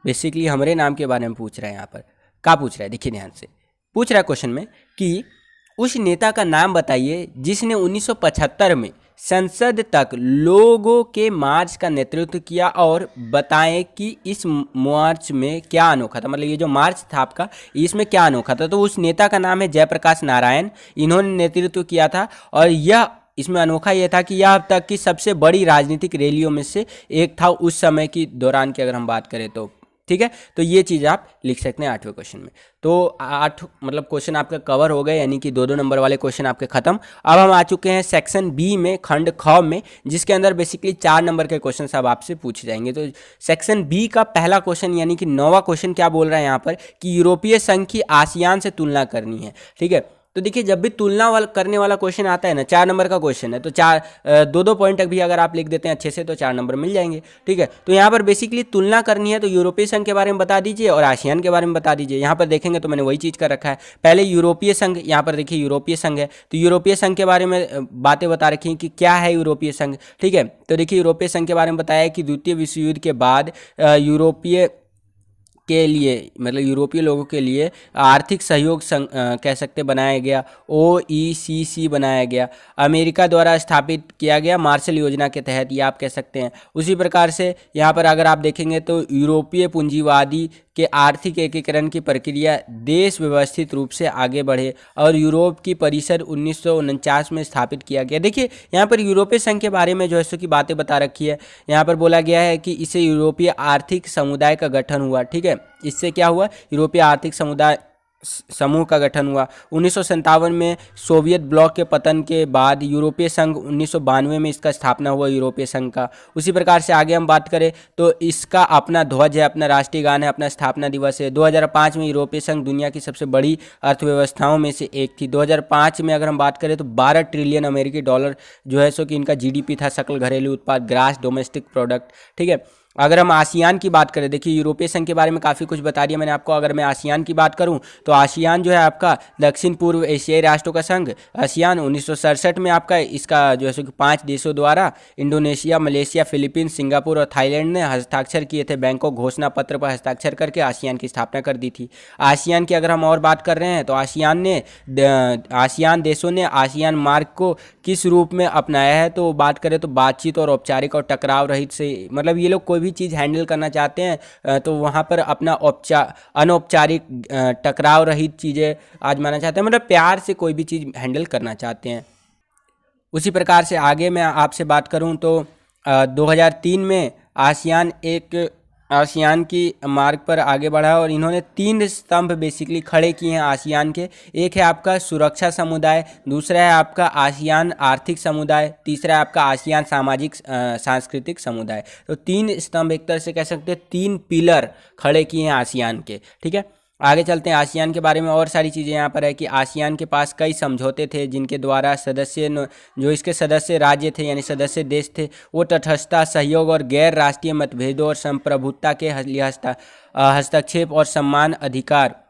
बेसिकली हमारे नाम के बारे में पूछ रहा है। यहाँ पर क्या पूछ रहा है, देखिए ध्यान से। पूछ रहा है क्वेश्चन में कि उस नेता का नाम बताइए जिसने 1975 में संसद तक लोगों के मार्च का नेतृत्व किया, और बताएं कि इस मार्च में क्या अनोखा था। मतलब ये जो मार्च था आपका, इसमें क्या अनोखा था। तो उस नेता का नाम है जयप्रकाश नारायण। इन्होंने नेतृत्व किया था और यह इसमें अनोखा यह था कि यह अब तक की सबसे बड़ी राजनीतिक रैलियों में से एक था उस समय की दौरान की अगर हम बात करें तो, ठीक है। तो ये चीज़ आप लिख सकते हैं 8वें क्वेश्चन में। तो 8 मतलब क्वेश्चन आपके कवर हो गए, यानी कि 2-2 नंबर वाले क्वेश्चन आपके खत्म। अब हम आ चुके हैं सेक्शन बी में, खंड ख में, जिसके अंदर बेसिकली 4 नंबर के क्वेश्चन सब आपसे पूछे जाएंगे। तो सेक्शन बी का पहला क्वेश्चन यानी कि 9वां क्वेश्चन क्या बोल रहा है यहाँ पर कि यूरोपीय संघ की आसियान से तुलना करनी है, ठीक है। तो देखिए जब भी तुलना वाला करने वाला क्वेश्चन आता है ना, 4 नंबर का क्वेश्चन है, तो 2-2 पॉइंट तक भी अगर आप लिख देते हैं अच्छे से तो 4 नंबर मिल जाएंगे। ठीक है, तो यहाँ पर बेसिकली तुलना करनी है, तो यूरोपीय संघ के बारे में बता दीजिए और आसियान के बारे में बता दीजिए। यहाँ पर देखेंगे तो मैंने वही चीज़ कर रखा है। पहले यूरोपीय संघ, यहाँ पर देखिए यूरोपीय संघ है, तो यूरोपीय संघ के बारे में बातें बता रखी हैं कि क्या है यूरोपीय संघ। ठीक है, तो देखिए यूरोपीय संघ के बारे में बताया है कि द्वितीय विश्व युद्ध के बाद यूरोपीय के लिए, मतलब यूरोपीय लोगों के लिए आर्थिक सहयोग कह सकते बनाया गया, OECD बनाया गया, अमेरिका द्वारा स्थापित किया गया मार्शल योजना के तहत, ये आप कह सकते हैं। उसी प्रकार से यहाँ पर अगर आप देखेंगे तो यूरोपीय पूंजीवादी के आर्थिक एकीकरण की प्रक्रिया देश व्यवस्थित रूप से आगे बढ़े और यूरोप की परिषद 1949 में स्थापित किया गया। देखिए यहाँ पर यूरोपीय संघ के बारे में जो है सो की बातें बता रखी है। यहाँ पर बोला गया है कि इससे यूरोपीय आर्थिक समुदाय का गठन हुआ। ठीक है, इससे क्या हुआ, यूरोपीय आर्थिक समुदाय समूह का गठन हुआ। 1957 में सोवियत ब्लॉक के पतन के बाद यूरोपीय संघ 1992 में इसका स्थापना हुआ यूरोपीय संघ का। उसी प्रकार से आगे हम बात करें तो इसका अपना ध्वज है, अपना राष्ट्रीय गान है, अपना स्थापना दिवस है। 2005 में यूरोपीय संघ दुनिया की सबसे बड़ी अर्थव्यवस्थाओं में से एक थी। 2005 में अगर हम बात करें तो 12 ट्रिलियन अमेरिकी डॉलर जो है सो कि इनका GDP था, सकल घरेलू उत्पाद, ग्रास डोमेस्टिक प्रोडक्ट। ठीक है, अगर हम आसियान की बात करें, देखिए यूरोपीय संघ के बारे में काफ़ी कुछ बता दिया मैंने आपको। अगर मैं आसियान की बात करूं तो आसियान जो है आपका दक्षिण पूर्व एशियाई राष्ट्रों का संघ। आसियान 1967 में आपका इसका जो है सो कि 5 देशों द्वारा इंडोनेशिया, मलेशिया, फिलीपींस, सिंगापुर और थाईलैंड ने हस्ताक्षर किए थे। बैंकॉक घोषणा पत्र पर हस्ताक्षर करके आसियान की स्थापना कर दी थी। आसियान की अगर हम और बात कर रहे हैं तो आसियान देशों ने आसियान मार्ग को किस रूप में अपनाया है, तो बात करें तो बातचीत और औपचारिक और टकराव रहित से, मतलब ये लोग कोई भी चीज़ हैंडल करना चाहते हैं तो वहाँ पर अपना अनौपचारिक टकराव रहित चीज़ें आजमाना चाहते हैं, मतलब प्यार से कोई भी चीज़ हैंडल करना चाहते हैं। उसी प्रकार से आगे मैं आपसे बात करूँ तो 2003 में आसियान की मार्ग पर आगे बढ़ा और इन्होंने 3 स्तंभ बेसिकली खड़े किए हैं आसियान के। एक है आपका सुरक्षा समुदाय, दूसरा है आपका आसियान आर्थिक समुदाय, तीसरा है आपका आसियान सामाजिक सांस्कृतिक समुदाय। तो 3 स्तंभ, एक तरह से कह सकते हैं 3 पिलर खड़े किए हैं आसियान के। ठीक है, आगे चलते हैं। आसियान के बारे में और सारी चीज़ें यहाँ पर है कि आसियान के पास कई समझौते थे जिनके द्वारा जो इसके सदस्य राज्य थे यानी सदस्य देश थे वो तटस्थता, सहयोग और गैर राष्ट्रीय मतभेदों और संप्रभुता के हस्तक्षेप और समान अधिकार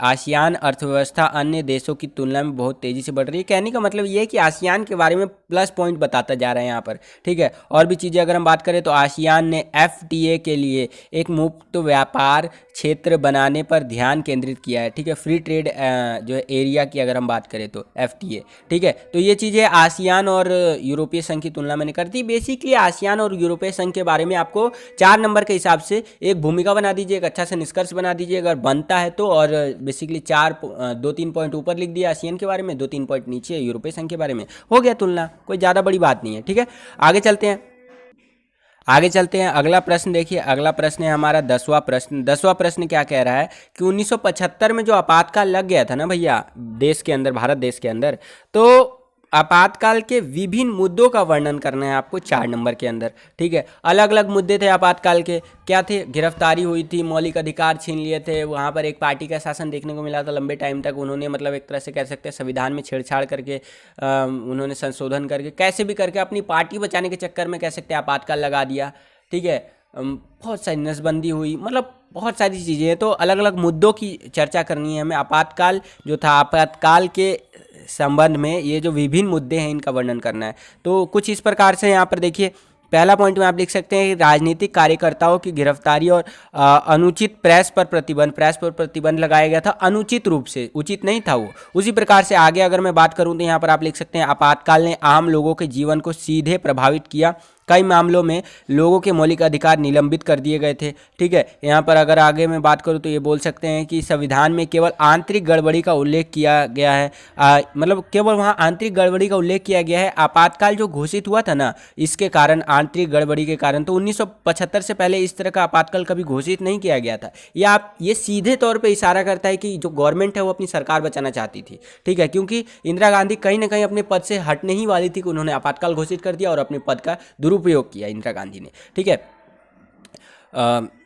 आसियान अर्थव्यवस्था अन्य देशों की तुलना में बहुत तेज़ी से बढ़ रही है। कहने का मतलब ये है कि आसियान के बारे में प्लस पॉइंट बताता जा रहा है यहाँ पर। ठीक है, और भी चीज़ें अगर हम बात करें तो आसियान ने FTA के लिए एक मुक्त व्यापार क्षेत्र बनाने पर ध्यान केंद्रित किया है। ठीक है, फ्री ट्रेड जो है एरिया की अगर हम बात करें तो FTA। ठीक है, तो ये चीज़ें आसियान और यूरोपीय संघ की तुलना मैंने कर दी। बेसिकली आसियान और यूरोपीय संघ के बारे में आपको 4 नंबर के हिसाब से एक भूमिका बना दीजिए, एक अच्छा सा निष्कर्ष बना दीजिए अगर बनता है तो, और बेसिकली 2-3 पॉइंट ऊपर लिख दिया आसियान के बारे में, 2-3 पॉइंट नीचे यूरोपीय संघ के बारे में, हो गया तुलना, कोई ज़्यादा बड़ी बात नहीं है। ठीक है, आगे चलते हैं। अगला प्रश्न देखिए, अगला प्रश्न है हमारा 10वां प्रश्न। 10वां प्रश्न क्या कह रहा है कि 1975 में जो आपातकाल लग गया था ना भैया देश के अंदर, भारत देश के अंदर, तो आपातकाल के विभिन्न मुद्दों का वर्णन करना है आपको 4 नंबर के अंदर। ठीक है, अलग अलग मुद्दे थे आपातकाल के, क्या थे, गिरफ्तारी हुई थी, मौलिक अधिकार छीन लिए थे, वहाँ पर एक पार्टी का शासन देखने को मिला था लंबे टाइम तक। उन्होंने मतलब एक तरह से कह सकते हैं संविधान में छेड़छाड़ करके उन्होंने संशोधन करके कैसे भी करके अपनी पार्टी बचाने के चक्कर में कह सकते हैं आपातकाल लगा दिया। ठीक है, बहुत सारी नसबंदी हुई, मतलब बहुत सारी चीज़ें हैं। तो अलग अलग मुद्दों की चर्चा करनी है हमें। आपातकाल जो था, आपातकाल के संबंध में ये जो विभिन्न मुद्दे हैं इनका वर्णन करना है। तो कुछ इस प्रकार से यहाँ पर देखिए, पहला पॉइंट में आप लिख सकते हैं कि राजनीतिक कार्यकर्ताओं की गिरफ्तारी और अनुचित प्रेस पर प्रतिबंध लगाया गया था, अनुचित रूप से, उचित नहीं था वो। उसी प्रकार से आगे अगर मैं बात करूं तो यहाँ पर आप लिख सकते हैं आपातकाल ने आम लोगों के जीवन को सीधे प्रभावित किया, कई मामलों में लोगों के मौलिक अधिकार निलंबित कर दिए गए थे। ठीक है, यहाँ पर अगर आगे मैं बात करूँ तो ये बोल सकते हैं कि संविधान में केवल आंतरिक गड़बड़ी का उल्लेख किया गया है, मतलब केवल वहाँ आंतरिक गड़बड़ी का उल्लेख किया गया है। आपातकाल जो घोषित हुआ था ना, इसके कारण, आंतरिक गड़बड़ी के कारण, तो 1975 से पहले इस तरह का आपातकाल कभी घोषित नहीं किया गया था। ये सीधे तौर पर इशारा करता है कि जो गवर्नमेंट है वो अपनी सरकार बचाना चाहती थी। ठीक है, क्योंकि इंदिरा गांधी कहीं ना कहीं अपने पद से हटने ही वाली थी कि उन्होंने आपातकाल घोषित कर दिया और अपने पद का दुरुपयोग किया इंदिरा गांधी ने। ठीक है,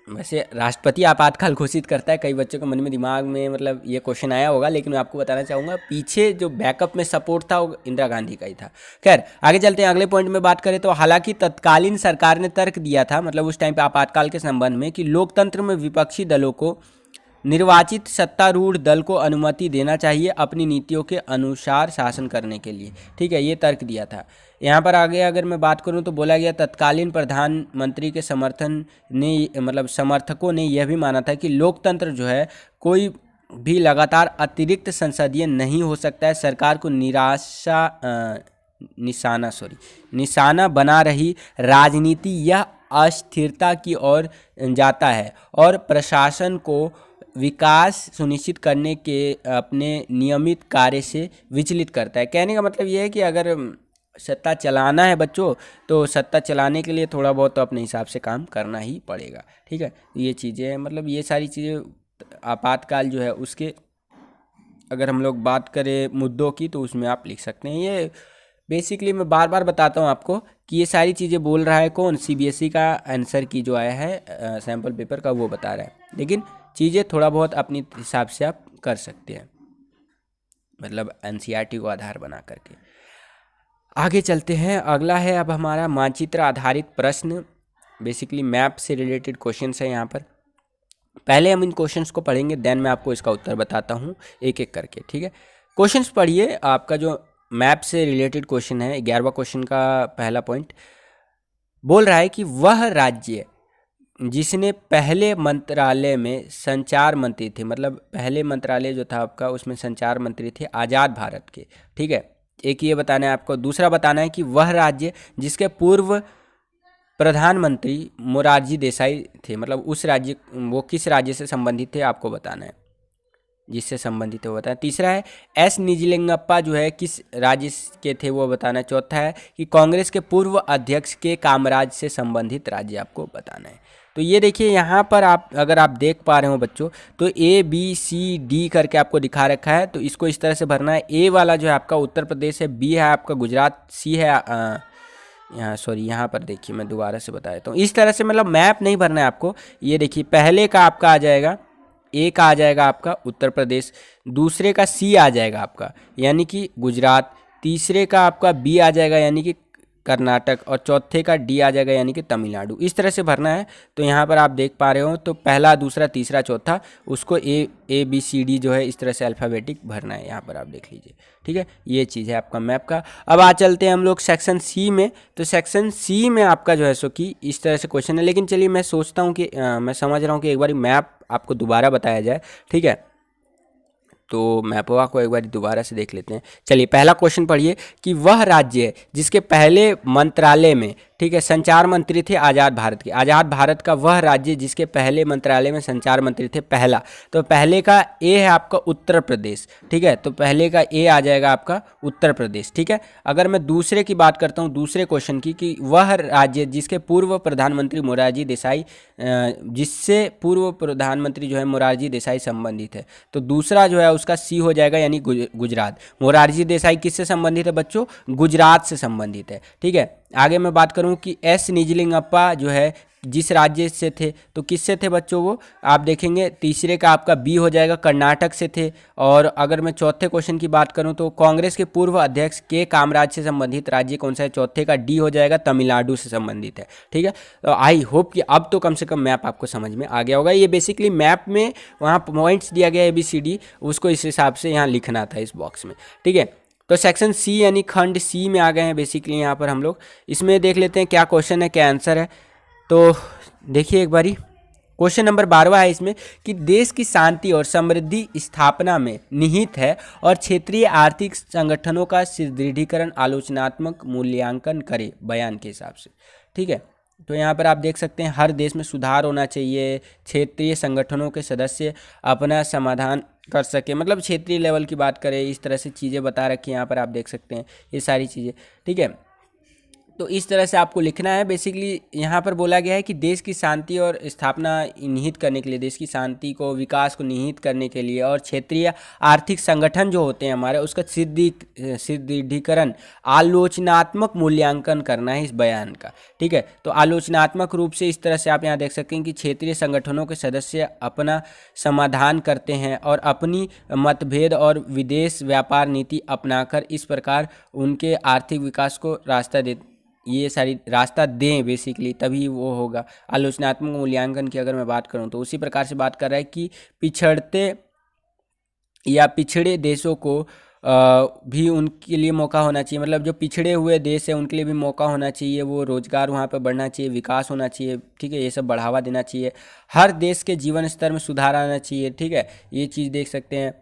वैसे राष्ट्रपति आपातकाल घोषित करता है, कई बच्चों के मन में दिमाग में मतलब ये क्वेश्चन आया होगा, लेकिन मैं आपको बताना चाहूँगा पीछे जो बैकअप में सपोर्ट था वो इंदिरा गांधी का ही था। खैर आगे चलते हैं, अगले पॉइंट में बात करें तो हालांकि तत्कालीन सरकार ने तर्क दिया था, मतलब उस टाइम पे आपातकाल के संबंध में, कि लोकतंत्र में विपक्षी दलों को निर्वाचित सत्तारूढ़ दल को अनुमति देना चाहिए अपनी नीतियों के अनुसार शासन करने के लिए। ठीक है, ये तर्क दिया था। यहाँ पर आगे अगर मैं बात करूँ तो बोला गया तत्कालीन प्रधानमंत्री के समर्थकों ने यह भी माना था कि लोकतंत्र जो है कोई भी लगातार अतिरिक्त संसदीय नहीं हो सकता है, सरकार को निशाना बना रही राजनीति यह अस्थिरता की ओर जाता है और प्रशासन को विकास सुनिश्चित करने के अपने नियमित कार्य से विचलित करता है। कहने का मतलब ये है कि अगर सत्ता चलाना है बच्चों, तो सत्ता चलाने के लिए थोड़ा बहुत तो अपने हिसाब से काम करना ही पड़ेगा। ठीक है, ये चीज़ें मतलब ये सारी चीज़ें आपातकाल जो है उसके अगर हम लोग बात करें मुद्दों की तो उसमें आप लिख सकते हैं। ये बेसिकली मैं बार बार बताता हूँ आपको कि ये सारी चीज़ें बोल रहा है कौन, सीबीएसई का आंसर की जो आया है सैम्पल पेपर का वो बता रहा है, लेकिन चीज़ें थोड़ा बहुत अपनी हिसाब से आप कर सकते हैं, मतलब एनसीईआरटी को आधार बना करके। आगे चलते हैं, अगला है अब हमारा मानचित्र आधारित प्रश्न, बेसिकली मैप से रिलेटेड क्वेश्चंस है यहाँ पर। पहले हम इन क्वेश्चंस को पढ़ेंगे, देन मैं आपको इसका उत्तर बताता हूँ एक एक करके। ठीक है, क्वेश्चंस पढ़िए। आपका जो मैप से रिलेटेड क्वेश्चन है 11वां क्वेश्चन का पहला पॉइंट बोल रहा है कि वह राज्य जिसने पहले मंत्रालय में संचार मंत्री थे, मतलब पहले मंत्रालय जो था आपका उसमें संचार मंत्री थे आज़ाद भारत के। ठीक है, एक ये बताना है आपको। दूसरा बताना है कि वह राज्य जिसके पूर्व प्रधानमंत्री मोरारजी देसाई थे, मतलब उस राज्य वो किस राज्य से संबंधित थे आपको बताना है, जिससे संबंधित है वो बताना। तीसरा है एस निजलिंगप्पा जो है किस राज्य के थे वो बताना है। चौथा है कि कांग्रेस के पूर्व अध्यक्ष के कामराज से संबंधित राज्य आपको बताना है। तो ये देखिए यहाँ पर आप अगर आप देख पा रहे हो बच्चों तो ए बी सी डी करके आपको दिखा रखा है, तो इसको इस तरह से भरना है। ए वाला जो है आपका उत्तर प्रदेश है, बी है आपका गुजरात, सी है यहाँ पर देखिए मैं दोबारा से बता देता हूँ। इस तरह से मतलब मैप नहीं भरना है आपको। ये देखिए पहले का आपका आ जाएगा, ए का आ जाएगा आपका उत्तर प्रदेश, दूसरे का सी आ जाएगा आपका यानी कि गुजरात, तीसरे का आपका बी आ जाएगा यानी कि कर्नाटक, और चौथे का डी आ जाएगा यानी कि तमिलनाडु। इस तरह से भरना है। तो यहाँ पर आप देख पा रहे हो तो पहला, दूसरा, तीसरा, चौथा उसको ए बी सी डी जो है इस तरह से अल्फ़ाबेटिक भरना है। यहाँ पर आप देख लीजिए। ठीक है, ये चीज़ है आपका मैप का। अब आ चलते हैं हम लोग सेक्शन सी में। तो सेक्शन सी में आपका जो है सो कि इस तरह से क्वेश्चन है, लेकिन चलिए मैं सोचता हूँ कि मैं समझ रहा हूँ कि एक बार मैप आपको दोबारा बताया जाए। ठीक है, तो मैपवा को एक बार दोबारा से देख लेते हैं। चलिए पहला क्वेश्चन पढ़िए कि वह राज्य जिसके पहले मंत्रालय में, ठीक है, संचार मंत्री थे आज़ाद भारत के। आज़ाद भारत का वह राज्य जिसके पहले मंत्रालय में संचार मंत्री थे, पहला, तो पहले का ए है आपका उत्तर प्रदेश। ठीक है, तो पहले का ए आ जाएगा आपका उत्तर प्रदेश। ठीक है, अगर मैं दूसरे की बात करता हूँ, दूसरे क्वेश्चन की, कि वह राज्य जिसके पूर्व प्रधानमंत्री मोरारजी देसाई, जिससे पूर्व प्रधानमंत्री जो है मोरारजी देसाई संबंधित है, तो दूसरा जो है उसका सी हो जाएगा यानी गुजरात। मोरारजी देसाई किससे संबंधित है बच्चों? गुजरात से संबंधित है। ठीक है, आगे मैं बात करूं कि एस निजलिंगप्पा जो है जिस राज्य से थे, तो किससे थे बच्चों वो आप देखेंगे। तीसरे का आपका बी हो जाएगा, कर्नाटक से थे। और अगर मैं चौथे क्वेश्चन की बात करूं तो कांग्रेस के पूर्व अध्यक्ष के कामराज से संबंधित राज्य कौन सा है? चौथे का डी हो जाएगा, तमिलनाडु से संबंधित है। ठीक है, तो आई होप कि अब तो कम से कम मैप आपको समझ में आ गया होगा। ये बेसिकली मैप में वहाँ पॉइंट्स दिया गया ABCD, उसको इस हिसाब से यहाँ लिखना था इस बॉक्स में। ठीक है, तो सेक्शन सी यानी खंड सी में आ गए हैं बेसिकली यहाँ पर हम लोग। इसमें देख लेते हैं क्या क्वेश्चन है, क्या आंसर है। तो देखिए एक बारी, क्वेश्चन नंबर 12 है इसमें कि देश की शांति और समृद्धि स्थापना में निहित है और क्षेत्रीय आर्थिक संगठनों का सुदृढ़ीकरण आलोचनात्मक मूल्यांकन करे बयान के हिसाब से। ठीक है, तो यहाँ पर आप देख सकते हैं हर देश में सुधार होना चाहिए, क्षेत्रीय संगठनों के सदस्य अपना समाधान कर सके, मतलब क्षेत्रीय लेवल की बात करें, इस तरह से चीज़ें बता रखी हैं यहाँ पर आप देख सकते हैं ये सारी चीज़ें। ठीक है, तो इस तरह से आपको लिखना है। बेसिकली यहाँ पर बोला गया है कि देश की शांति और स्थापना निहित करने के लिए, देश की शांति को, विकास को निहित करने के लिए और क्षेत्रीय आर्थिक संगठन जो होते हैं हमारे, उसका सुदृढ़ीकरण, आलोचनात्मक मूल्यांकन करना है इस बयान का। ठीक है, तो आलोचनात्मक रूप से इस तरह से आप यहाँ देख सकते हैं कि क्षेत्रीय संगठनों के सदस्य अपना समाधान करते हैं और अपनी मतभेद और विदेश व्यापार नीति अपनाकर इस प्रकार उनके आर्थिक विकास को रास्ता ये सारी रास्ता दें बेसिकली, तभी वो होगा। आलोचनात्मक मूल्यांकन की अगर मैं बात करूं तो उसी प्रकार से बात कर रहा है कि पिछड़ते या पिछड़े देशों को भी उनके लिए मौका होना चाहिए, मतलब जो पिछड़े हुए देश है उनके लिए भी मौका होना चाहिए, वो रोजगार वहाँ पर बढ़ना चाहिए, विकास होना चाहिए। ठीक है, ये सब बढ़ावा देना चाहिए, हर देश के जीवन स्तर में सुधार आना चाहिए। ठीक है, ये चीज़ देख सकते हैं।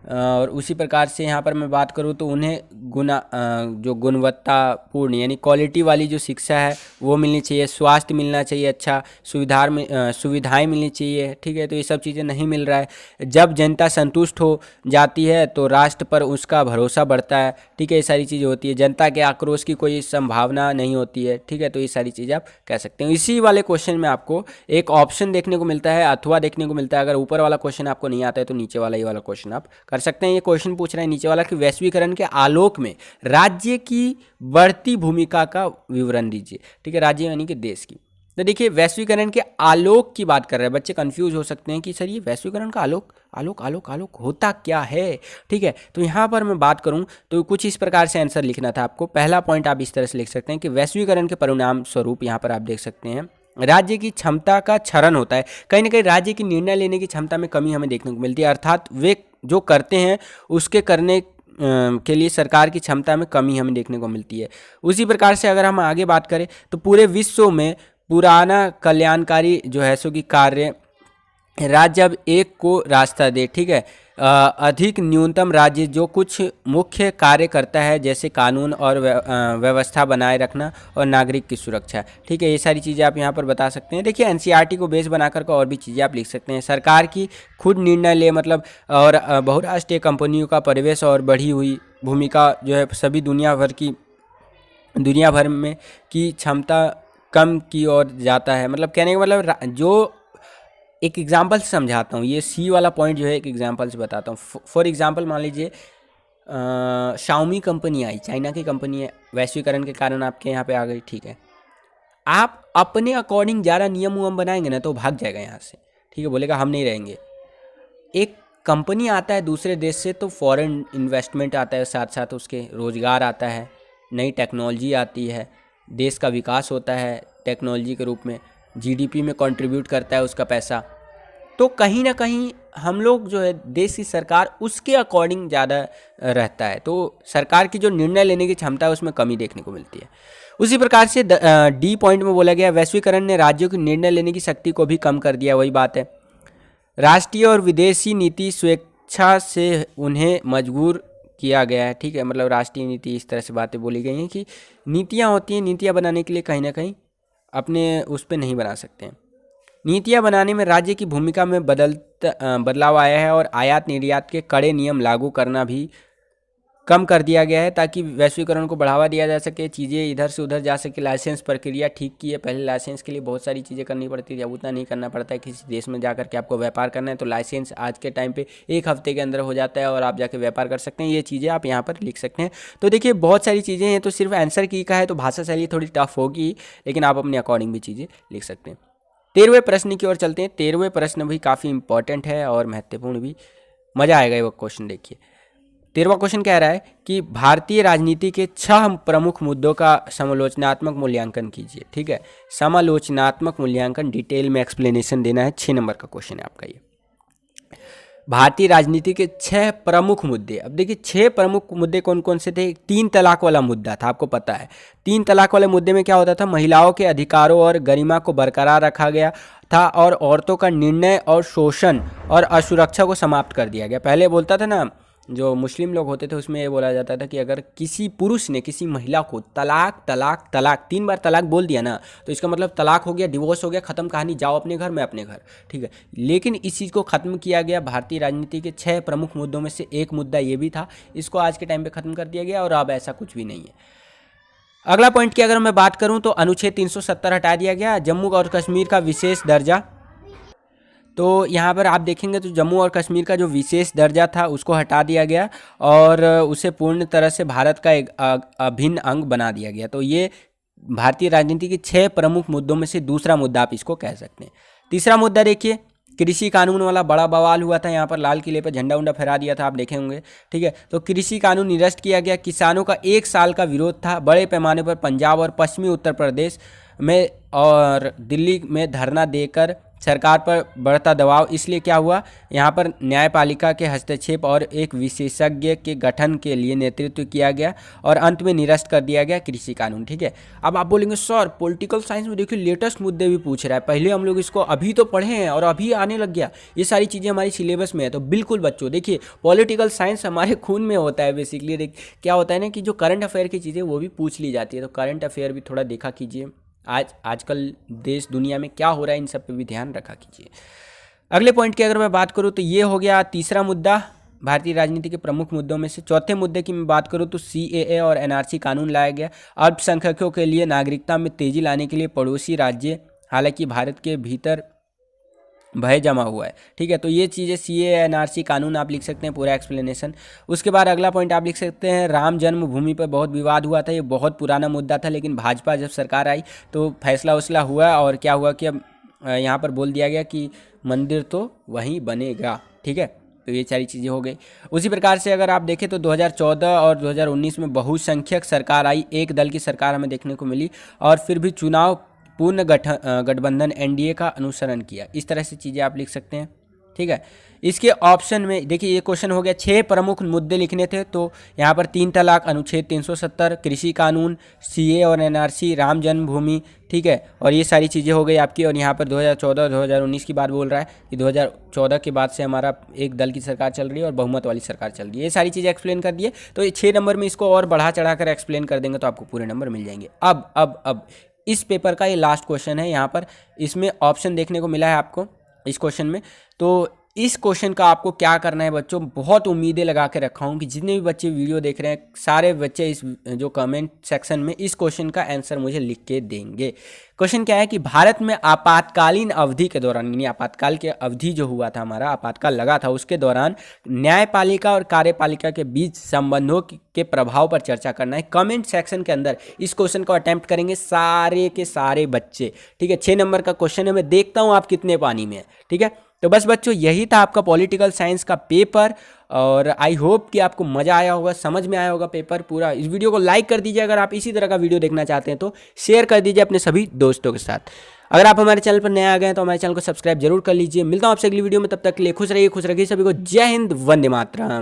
और उसी प्रकार से यहाँ पर मैं बात करूँ तो उन्हें जो गुणवत्तापूर्ण यानी क्वालिटी वाली जो शिक्षा है वो मिलनी चाहिए, स्वास्थ्य मिलना चाहिए, अच्छा सुविधाएं मिलनी चाहिए। ठीक है, तो ये सब चीज़ें नहीं मिल रहा है। जब जनता संतुष्ट हो जाती है तो राष्ट्र पर उसका भरोसा बढ़ता है। ठीक है, ये सारी चीज़ें होती है, जनता के आक्रोश की कोई संभावना नहीं होती है। ठीक है, तो ये सारी चीज़ें आप कह सकते हैं। इसी वाले क्वेश्चन में आपको एक ऑप्शन देखने को मिलता है अथवा देखने को मिलता है। अगर ऊपर वाला क्वेश्चन आपको नहीं आता है तो नीचे वाला ये वाला क्वेश्चन आप कर सकते हैं। ये क्वेश्चन पूछ रहा है नीचे वाला कि वैश्वीकरण के आलोक में राज्य की बढ़ती भूमिका का विवरण दीजिए। ठीक है, राज्य यानी कि देश की। तो देखिए, वैश्वीकरण के आलोक की बात कर रहे हैं, बच्चे कंफ्यूज हो सकते हैं कि सर ये वैश्वीकरण का आलोक होता क्या है। ठीक है, तो यहाँ पर मैं बात करूँ तो कुछ इस प्रकार से आंसर लिखना था आपको। पहला पॉइंट आप इस तरह से लिख सकते हैं कि वैश्वीकरण के परिणाम स्वरूप यहाँ पर आप देख सकते हैं राज्य की क्षमता का क्षरण होता है। कहीं ना कहीं राज्य की निर्णय लेने की क्षमता में कमी हमें देखने को मिलती है, अर्थात वे जो करते हैं उसके करने के लिए सरकार की क्षमता में कमी हमें देखने को मिलती है। उसी प्रकार से अगर हम आगे बात करें तो पूरे विश्व में पुराना कल्याणकारी जो है सो कि कार्य राज्य अब एक को रास्ता दे। ठीक है, अधिक न्यूनतम राज्य जो कुछ मुख्य कार्य करता है जैसे कानून और व्यवस्था बनाए रखना और नागरिक की सुरक्षा। ठीक है, ये सारी चीज़ें आप यहाँ पर बता सकते हैं। देखिए, एनसीईआरटी को बेस बनाकर और भी चीज़ें आप लिख सकते हैं। सरकार की खुद निर्णय ले, मतलब और बहुराष्ट्रीय कंपनियों का परिवेश और बढ़ी हुई भूमिका जो है सभी दुनिया भर में की क्षमता कम की ओर जाता है। मतलब कहने का मतलब जो एक एग्जाम्पल से समझाता हूँ, ये सी वाला पॉइंट जो है एक एग्जाम्पल से बताता हूँ। फॉर एग्जाम्पल मान लीजिए शाओमी कंपनी आई, चाइना की कंपनी है, वैश्वीकरण के कारण आपके यहाँ पे आ गई। ठीक है, आप अपने अकॉर्डिंग ज़्यादा नियम उयम बनाएंगे ना तो भाग जाएगा यहाँ से। ठीक है, बोलेगा हम नहीं रहेंगे। एक कंपनी आता है दूसरे देश से तो फॉरेन इन्वेस्टमेंट आता है, साथ साथ उसके रोज़गार आता है, नई टेक्नोलॉजी आती है, देश का विकास होता है टेक्नोलॉजी के रूप में, जीडीपी में कंट्रीब्यूट करता है उसका पैसा। तो कहीं ना कहीं हम लोग जो है देश की सरकार उसके अकॉर्डिंग ज़्यादा रहता है, तो सरकार की जो निर्णय लेने की क्षमता है उसमें कमी देखने को मिलती है। उसी प्रकार से डी पॉइंट में बोला गया वैश्वीकरण ने राज्यों की निर्णय लेने की शक्ति को भी कम कर दिया। वही बात है, राष्ट्रीय और विदेशी नीति स्वेच्छा से उन्हें मजबूर किया गया है। ठीक है, मतलब राष्ट्रीय नीति इस तरह से बातें बोली गई हैं कि नीतियाँ होती हैं, नीतियाँ बनाने के लिए कहीं ना कहीं अपने उस पर नहीं बना सकते हैं। नीतियाँ बनाने में राज्य की भूमिका में बदलाव आया है और आयात निर्यात के कड़े नियम लागू करना भी कम कर दिया गया है ताकि वैश्वीकरण को बढ़ावा दिया जा सके, चीज़ें इधर से उधर जा सके। लाइसेंस प्रक्रिया ठीक की है, पहले लाइसेंस के लिए बहुत सारी चीज़ें करनी पड़ती थी, अब उतना नहीं करना पड़ता है। किसी देश में जाकर के आपको व्यापार करना है तो लाइसेंस आज के टाइम पे एक हफ्ते के अंदर हो जाता है और आप जाके व्यापार कर सकते हैं। ये चीज़ें आप यहाँ पर लिख सकते हैं। तो देखिए, बहुत सारी चीज़ें हैं, तो सिर्फ आंसर की का है तो भाषा शैली थोड़ी टफ होगी, लेकिन आप अपने अकॉर्डिंग भी चीज़ें लिख सकते हैं। 13वें प्रश्न की ओर चलते हैं। 13वें प्रश्न भी काफ़ी इंपॉर्टेंट है और महत्वपूर्ण भी, मज़ा आएगा ये वो क्वेश्चन। देखिए, 13वां क्वेश्चन कह रहा है कि भारतीय राजनीति के 6 प्रमुख मुद्दों का समालोचनात्मक मूल्यांकन कीजिए। ठीक है, समालोचनात्मक मूल्यांकन डिटेल में एक्सप्लेनेशन देना है। 6 नंबर का क्वेश्चन है आपका ये। भारतीय राजनीति के 6 प्रमुख मुद्दे। अब देखिए, 6 प्रमुख मुद्दे कौन कौन से थे। 3 तलाक वाला मुद्दा था, आपको पता है। 3 तलाक वाले मुद्दे में क्या होता था, महिलाओं के अधिकारों और गरिमा को बरकरार रखा गया था और औरतों का निर्णय और शोषण और असुरक्षा को समाप्त कर दिया गया। पहले बोलता था ना, जो मुस्लिम लोग होते थे उसमें ये बोला जाता था कि अगर किसी पुरुष ने किसी महिला को तलाक तलाक तलाक 3 बार तलाक बोल दिया ना तो इसका मतलब तलाक हो गया, डिवोर्स हो गया, ख़त्म कहानी, जाओ अपने घर, मैं अपने घर। ठीक है, लेकिन इस चीज़ को ख़त्म किया गया। भारतीय राजनीति के 6 प्रमुख मुद्दों में से एक मुद्दा ये भी था, इसको आज के टाइम पे ख़त्म कर दिया गया और अब ऐसा कुछ भी नहीं है। अगला पॉइंट की अगर मैं बात करूं तो अनुच्छेद 370 हटा दिया गया, जम्मू और कश्मीर का विशेष दर्जा। तो यहाँ पर आप देखेंगे तो जम्मू और कश्मीर का जो विशेष दर्जा था उसको हटा दिया गया और उसे पूर्ण तरह से भारत का एक अभिन्न अंग बना दिया गया। तो ये भारतीय राजनीति के 6 प्रमुख मुद्दों में से दूसरा मुद्दा आप इसको कह सकते हैं। तीसरा मुद्दा देखिए, कृषि कानून वाला बड़ा बवाल हुआ था, यहाँ पर लाल किले पर झंडा उंडा फहरा दिया था, आप देखे होंगे। ठीक है, तो कृषि कानून निरस्त किया गया। किसानों का 1 साल का विरोध था, बड़े पैमाने पर पंजाब और पश्चिमी उत्तर प्रदेश में और दिल्ली में धरना देकर सरकार पर बढ़ता दबाव, इसलिए क्या हुआ, यहाँ पर न्यायपालिका के हस्तक्षेप और एक विशेषज्ञ के गठन के लिए नेतृत्व किया गया और अंत में निरस्त कर दिया गया कृषि कानून। ठीक है, अब आप बोलेंगे सर पॉलिटिकल साइंस में देखिए लेटेस्ट मुद्दे भी पूछ रहा है, पहले हम लोग इसको अभी तो पढ़े हैं और अभी आने लग गया, ये सारी चीज़ें हमारी सिलेबस में है। तो बिल्कुल बच्चों देखिए, पॉलिटिकल साइंस हमारे खून में होता है बेसिकली। देख क्या होता है ना कि जो करंट अफेयर की चीज़ें वो भी पूछ ली जाती है, तो करंट अफेयर भी थोड़ा देखा कीजिए, आजकल देश दुनिया में क्या हो रहा है इन सब पे भी ध्यान रखा कीजिए। अगले पॉइंट की अगर मैं बात करूँ तो ये हो गया तीसरा मुद्दा भारतीय राजनीति के प्रमुख मुद्दों में से। चौथे मुद्दे की मैं बात करूँ तो CAA और NRC कानून लाया गया, अल्पसंख्यकों के लिए नागरिकता में तेजी लाने के लिए पड़ोसी राज्य, हालांकि भारत के भीतर भय जमा हुआ है। ठीक है, तो ये चीज़ें CAA NRC कानून आप लिख सकते हैं, पूरा एक्सप्लेनेशन। उसके बाद अगला पॉइंट आप लिख सकते हैं, राम जन्मभूमि पर बहुत विवाद हुआ था, ये बहुत पुराना मुद्दा था, लेकिन भाजपा जब सरकार आई तो फैसला उसला हुआ और क्या हुआ कि अब यहाँ पर बोल दिया गया कि मंदिर तो वहीं बनेगा। ठीक है, तो ये सारी चीज़ें हो गई। उसी प्रकार से अगर आप देखें तो 2014 और 2019 में बहुसंख्यक सरकार आई, एक दल की सरकार हमें देखने को मिली और फिर भी चुनाव पूर्ण गठबंधन NDA का अनुसरण किया। इस तरह से चीज़ें आप लिख सकते हैं। ठीक है, इसके ऑप्शन में देखिए ये क्वेश्चन हो गया, 6 प्रमुख मुद्दे लिखने थे, तो यहाँ पर 3 तलाक, अनुच्छेद 370, कृषि कानून, CAA और NRC, राम जन्मभूमि। ठीक है, और ये सारी चीज़ें हो गई आपकी। और यहाँ पर 2014 2019 की बात बोल रहा है कि 2014 के बाद से हमारा एक दल की सरकार चल रही है और बहुमत वाली सरकार चल रही है। ये सारी चीज़ें एक्सप्लेन कर दिए, तो ये 6 नंबर में इसको और बढ़ा चढ़ा कर एक्सप्लेन कर देंगे तो आपको पूरे नंबर मिल जाएंगे। अब इस पेपर का ये लास्ट क्वेश्चन है, यहाँ पर इसमें ऑप्शन देखने को मिला है आपको इस क्वेश्चन में। तो इस क्वेश्चन का आपको क्या करना है बच्चों, बहुत उम्मीदें लगा के रखा हूँ कि जितने भी बच्चे वीडियो देख रहे हैं सारे बच्चे इस जो कमेंट सेक्शन में इस क्वेश्चन का आंसर मुझे लिख के देंगे। क्वेश्चन क्या है कि भारत में आपातकालीन अवधि के दौरान, यानी आपातकाल के अवधि जो हुआ था, हमारा आपातकाल लगा था, उसके दौरान न्यायपालिका और कार्यपालिका के बीच संबंधों के प्रभाव पर चर्चा करना है। कमेंट सेक्शन के अंदर इस क्वेश्चन को अटेम्प्ट करेंगे सारे के सारे बच्चे। ठीक है, 6 नंबर का क्वेश्चन है, मैं देखता हूँ आप कितने पानी में है। ठीक है, तो बस बच्चों यही था आपका पॉलिटिकल साइंस का पेपर और आई होप कि आपको मज़ा आया होगा, समझ में आया होगा पेपर पूरा। इस वीडियो को लाइक कर दीजिए, अगर आप इसी तरह का वीडियो देखना चाहते हैं तो शेयर कर दीजिए अपने सभी दोस्तों के साथ। अगर आप हमारे चैनल पर नए आ गए हैं तो हमारे चैनल को सब्सक्राइब जरूर कर लीजिए। मिलता हूँ आपसे अगली वीडियो में, तब तक के लिए खुश रहिए, खुश रखिए सभी को। जय हिंद, वंदे मातरम।